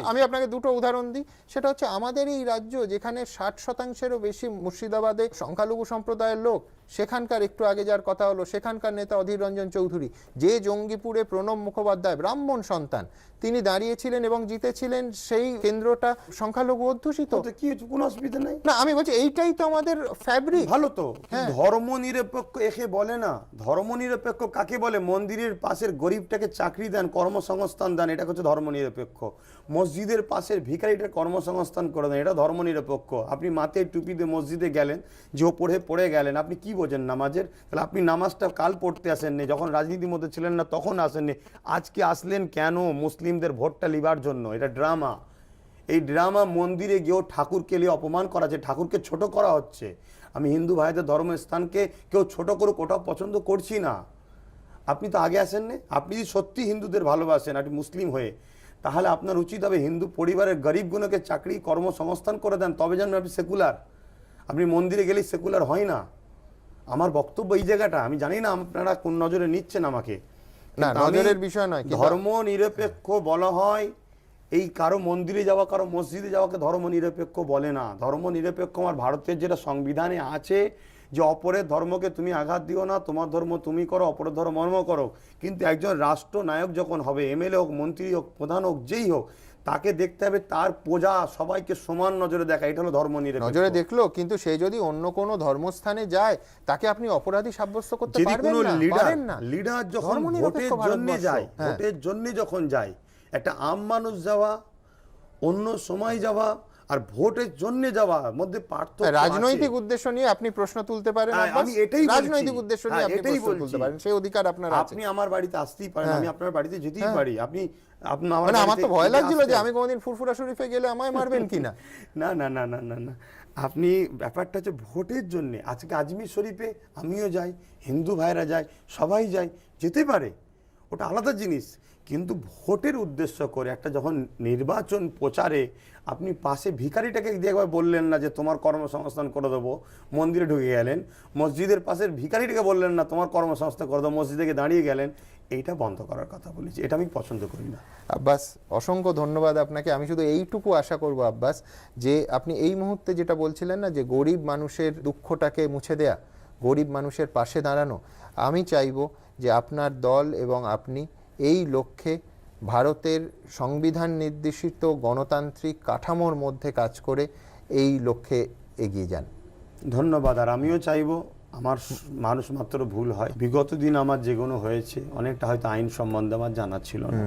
আমি আপনাকে দুটো উদাহরণ দিই। সেটা হচ্ছে আমাদের এই রাজ্য, যেখানে 60%-এরও বেশি মুর্শিদাবাদে সংখ্যালঘু সম্প্রদায়ের লোক, সেখানকার একটু আগে যার কথা হলো, সেখানকার নেতা অধীর রঞ্জন চৌধুরী, যে জঙ্গিপুরে প্রণব মুখোপাধ্যায় ব্রাহ্মণ সন্তান, তিনি দাঁড়িয়েছিলেন এবং জিতেছিলেন, সেই কেন্দ্রটা সংখ্যালঘু অধ্যুষিত। কি কোনো অসুবিধা নেই না, আমি বলছি এইটাই তো আমাদের ফ্যাব্রিক। ভালো তো। ধর্ম নিরপেক্ষ একে বলে না। ধর্ম নিরপেক্ষ কাকে বলে? মন্দিরের পাশের গরিবটাকে চাকরি দেন, কর্মসংস্থান দেন, এটা হচ্ছে ধর্ম নিরপেক্ষ। মসজিদের পাশের ভিখারিটার কর্মসংস্থান করে দেন, এটা ধর্ম নিরপেক্ষ। আপনি মাথায় টুপি দিয়ে মসজিদে গেলেন, যে পড়ে গেলেন, আপনি কি বোঝেন নামাজের? তাহলে আপনি নামাজটা কাল পড়তে আসেননি, যখন রাজনীতির মধ্যে ছিলেন না তখন আসেননি, আজকে আসলেন কেন? মুসলিমদের ভোটটা লিবার জন্য। এটা ড্রামা। এই ড্রামা মন্দিরে গিয়েও ঠাকুরকে নিয়ে অপমান করা হচ্ছে, ঠাকুরকে ছোট করা হচ্ছে। আমি হিন্দু ভাইদের ধর্মস্থানকে কেউ ছোট করুক, ওটাও পছন্দ করছি না। আপনি তো আগে আসেননি। আপনি যদি সত্যি হিন্দুদের ভালোবাসেন, আপনি মুসলিম হয়ে, তাহলে আপনার উচিত হবে হিন্দু পরিবারের গরিবগুলোকে চাকরি কর্মসংস্থান করে দেন, তবে যেন আপনি সেকুলার। আপনি মন্দিরে গেলেই সেকুলার হয় না। আমার বক্তব্য এই জায়গাটা। আমি জানি না আপনারা কোন নজরে নিচ্ছেন আমাকে। না, নজরের বিষয় নয়। ধর্ম নিরপেক্ষ বলা হয় এই কারো মন্দিরে যাওয়া, কারো মসজিদে যাওয়াকে ধর্ম নিরপেক্ষ বলে না। ধর্ম নিরপেক্ষ আমার ভারতের যেটা সংবিধানে আছে, যে অপরের ধর্মকে তুমি আঘাত দিও না, তোমার ধর্ম তুমি করো, অপরের ধর্ম করো। কিন্তু একজন রাষ্ট্রনায়ক যখন হবে, এমএলএ হোক, মন্ত্রী হোক, প্রধান হোক, যেই হোক, তাকে দেখতে হবে তার প্রজা সবাইকে সমান নজরে দেখা। এটা হলো ধর্ম নিরপেক্ষ। নজরে দেখলো, কিন্তু সে যদি অন্য কোনো ধর্মস্থানে যায়, তাকে আপনি অপরাধী সাব্যস্ত করতে পারবেন না। লিডার যখন ভোটের জন্য যায়, ভোটের জন্য যখন যায়, একটা আম মানুষ যাওয়া, অন্য সময় যাওয়া আর ভোটের জন্য যাওয়া মধ্যে পার্থক্য। রাজনৈতিক উদ্দেশ্য নিয়ে আপনি প্রশ্ন তুলতে পারেন, আমি এটাই রাজনৈতিক উদ্দেশ্য নিয়ে আপনি প্রশ্ন তুলতে পারেন, সেই অধিকার আপনার আছে। আপনি আমার বাড়িতে আসতেই পারেন, আমি আপনার বাড়িতে যেতেই পারি। আপনি আমার তো ভয় লাগছিল যে আমি কোনোদিন ফুরফুরা শরীফে গেলে আমায় মারবেন কিনা। না না না না না না, আপনি ব্যাপারটা হচ্ছে ভোটের জন্য। আজকে আজমির শরীফে আমিও যাই, হিন্দু ভাইরা যায়, সবাই যায়, যেতে পারে, ওটা আলাদা জিনিস। কিন্তু ভোটের উদ্দেশ্য করে একটা যখন নির্বাচন প্রচারে আপনি পাশে ভিখারিটাকে একবার বললেন না যে তোমার কর্মসংস্থান করে দেবো, মন্দিরে ঢুকে গেলেন। মসজিদের পাশের ভিখারিটাকে বললেন না তোমার কর্মসংস্থান করে দেবো, মসজিদে গিয়ে দাঁড়িয়ে গেলেন। এইটা বন্ধ করার কথা বলেছি, এটা আমি পছন্দ করি না। আব্বাস, অসংখ্য ধন্যবাদ আপনাকে। আমি শুধু এইটুকু আশা করব আব্বাস, যে আপনি এই মুহূর্তে যেটা বলছিলেন না, যে গরিব মানুষের দুঃখটাকে মুছে দেয়া, গরিব মানুষের পাশে দাঁড়ানো, আমি চাইব যে আপনার দল এবং আপনি এই লক্ষ্যে ভারতের সংবিধান নির্দেশিত গণতান্ত্রিক কাঠামোর মধ্যে কাজ করে এই লক্ষ্যে এগিয়ে যান। ধন্যবাদ। আর আমিও চাইব, আমার মানুষ মাত্র ভুল হয়। বিগত দিন আমার যেগুলো হয়েছে, অনেকটা হয়তো আইন সম্বন্ধে আমার জানা ছিল না,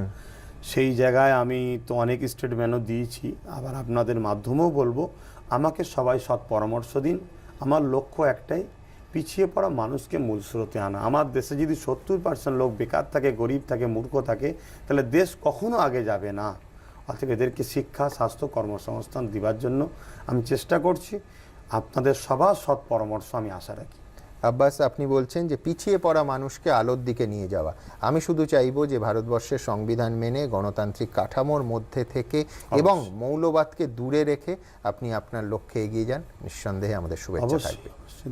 সেই জায়গায় আমি তো অনেক স্টেটমেন্টও দিয়েছি। আবার আপনাদের মাধ্যমেও বলবো, আমাকে সবাই সৎ পরামর্শ দিন। আমার লক্ষ্য একটাই, পিছিয়ে পড়া মানুষকে মূল স্রোতে আনা। আমার দেশে যদি 70% লোক বেকার থাকে, গরিব থাকে, মূর্খ থাকে, তাহলে দেশ কখনো আগে যাবে না। অতএব এদেরকে শিক্ষা, স্বাস্থ্য, কর্মসংস্থান দেওয়ার জন্য আমি চেষ্টা করছি। আপনাদের সবার সৎ পরামর্শ আমি আশা রাখি। আব্বাস, আপনি বলছেন যে পিছিয়ে পড়া মানুষকে আলোর দিকে নিয়ে যাওয়া। আমি শুধু চাইবো যে ভারতবর্ষের সংবিধান মেনে গণতান্ত্রিক কাঠামোর মধ্যে থেকে এবং মৌলবাদকে দূরে রেখে আপনি আপনার লক্ষ্যে এগিয়ে যান। নিঃসন্দেহে আমাদের শুভেচ্ছা থাকবে।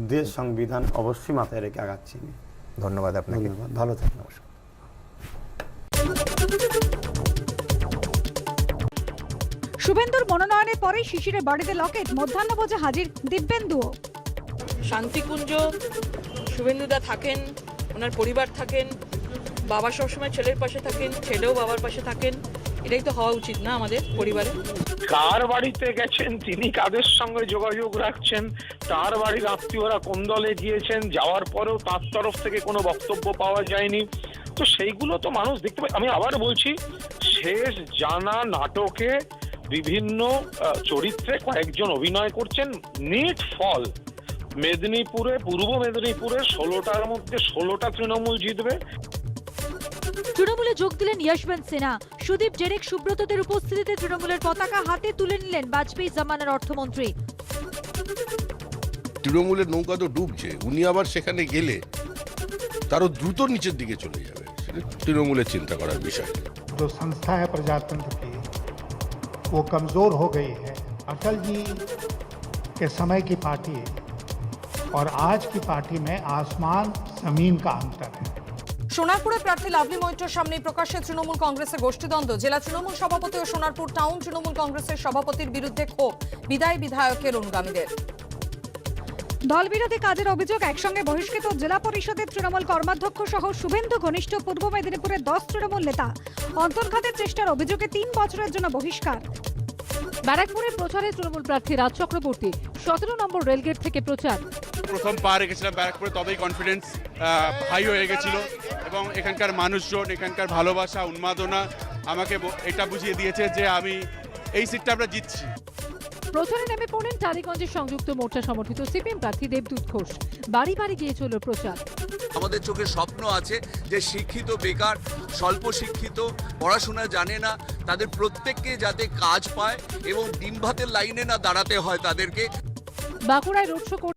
দেশ সংবিধান অবশ্যই মাথায় রেখে আগাচ্ছি। ধন্যবাদ আপনাকে। ভালো থাকুন। নমস্কার। শুভেন্দুর মনোনয়নের পরেই শিশিরের বাড়িতে লকেট, মধ্যাহ্নভোজে হাজির দিব্যেন্দুও। শান্তিকুঞ্জ শুভেন্দুদা থাকেন, ওনার পরিবার থাকেন, বাবা সবসময় ছেলের পাশে থাকেন, ছেলেও বাবার পাশে থাকেন, এটাই তো হওয়া উচিত না আমাদের পরিবারে। কার বাড়িতে গেছেন, তিনি কাদের সঙ্গে যোগাযোগ রাখছেন, তার বাড়ির আত্মীয়রা কোন দলে গিয়েছেন, যাওয়ার পরেও তার তরফ থেকে কোনো বক্তব্য পাওয়া যায়নি। তো সেইগুলো তো মানুষ দেখতে পায়। আমি আবার বলছি, শেষ জানা নাটকে বিভিন্ন চরিত্রে কয়েকজন অভিনয় করছেন, নিট ফল মেদিনীপুরে, পূর্ব মেদিনীপুরে 16টার মধ্যে 16টা তৃণমূল জিতবে। তৃণমূলে যোগ দিলেন যশবন্ত সিনহা। সুদীপ, ডেরেক, সুব্রতদের উপস্থিতিতে তৃণমূলের পতাকা হাতে তুলে নিলেন বাজপেয়ী জামানার অর্থমন্ত্রী। তৃণমূলের নৌকা তো ডুবছে, উনি আবার সেখানে গেলে তারও দ্রুত নিচের দিকে চলে যাবে, সেটা তৃণমূলের চিন্তা করার বিষয়। जो संस्था है प्रजातंत्र की वो कमजोर हो गई है। अटल जी के समय की पार्टी और आज की पार्टी में आसमान जमीन का अंतर है। সোনারপুরে প্রার্থী লাভলি মৈত্রের সামনে প্রকাশ্যে তৃণমূল কংগ্রেসের গোষ্ঠীদ্বন্দ্ব। জেলা তৃণমূল সভাপতি ও সোনারপুর টাউন তৃণমূল কংগ্রেসের সভাপতির বিরুদ্ধে ক্ষোভ বিদায়ী বিধায়কের অনুগামীদের। দলবিরোধী কাজের অভিযোগ, একসঙ্গে বহিষ্কৃত জেলা পরিষদের তৃণমূল কর্মাধ্যক্ষ সহ শুভেন্দু ঘনিষ্ঠ পূর্ব মেদিনীপুরের 10 তৃণমূল নেতা। অন্তর্ঘাতের চেষ্টার অভিযোগে 3 বছরের জন্য বহিষ্কার। ব্যারাকপুরের প্রচারে তৃণমূল প্রার্থী রাজ চক্রবর্তী 17 নম্বর রেলগেট থেকে প্রচার। প্রথম পা রেখেছিলাম ব্যারাকপুরে, তবেই কনফিডেন্স হাই হয়ে গেছিল এবং এখানকার মানুষজন, এখানকার ভালোবাসা, উন্মাদনা আমাকে এটা বুঝিয়ে দিয়েছে যে আমি এই সিটটা আমরা জিতছি। প্রচারে নেমে পড়লেন টালিগঞ্জের সংযুক্ত মোর্চা সমর্থিত সিপিএম প্রার্থী দেবদূত ঘোষ। বাড়ি বাড়ি গিয়ে চলল প্রচার। আমাদের চোখে স্বপ্ন আছে যে শিক্ষিত বেকার, স্বল্প শিক্ষিত, পড়াশোনা জানে না, তাদের প্রত্যেককে যাতে কাজ পায় এবং ডিম ভাতের লাইনে না দাঁড়াতে হয় তাদেরকে। বাঁকুড়ায় রোড শো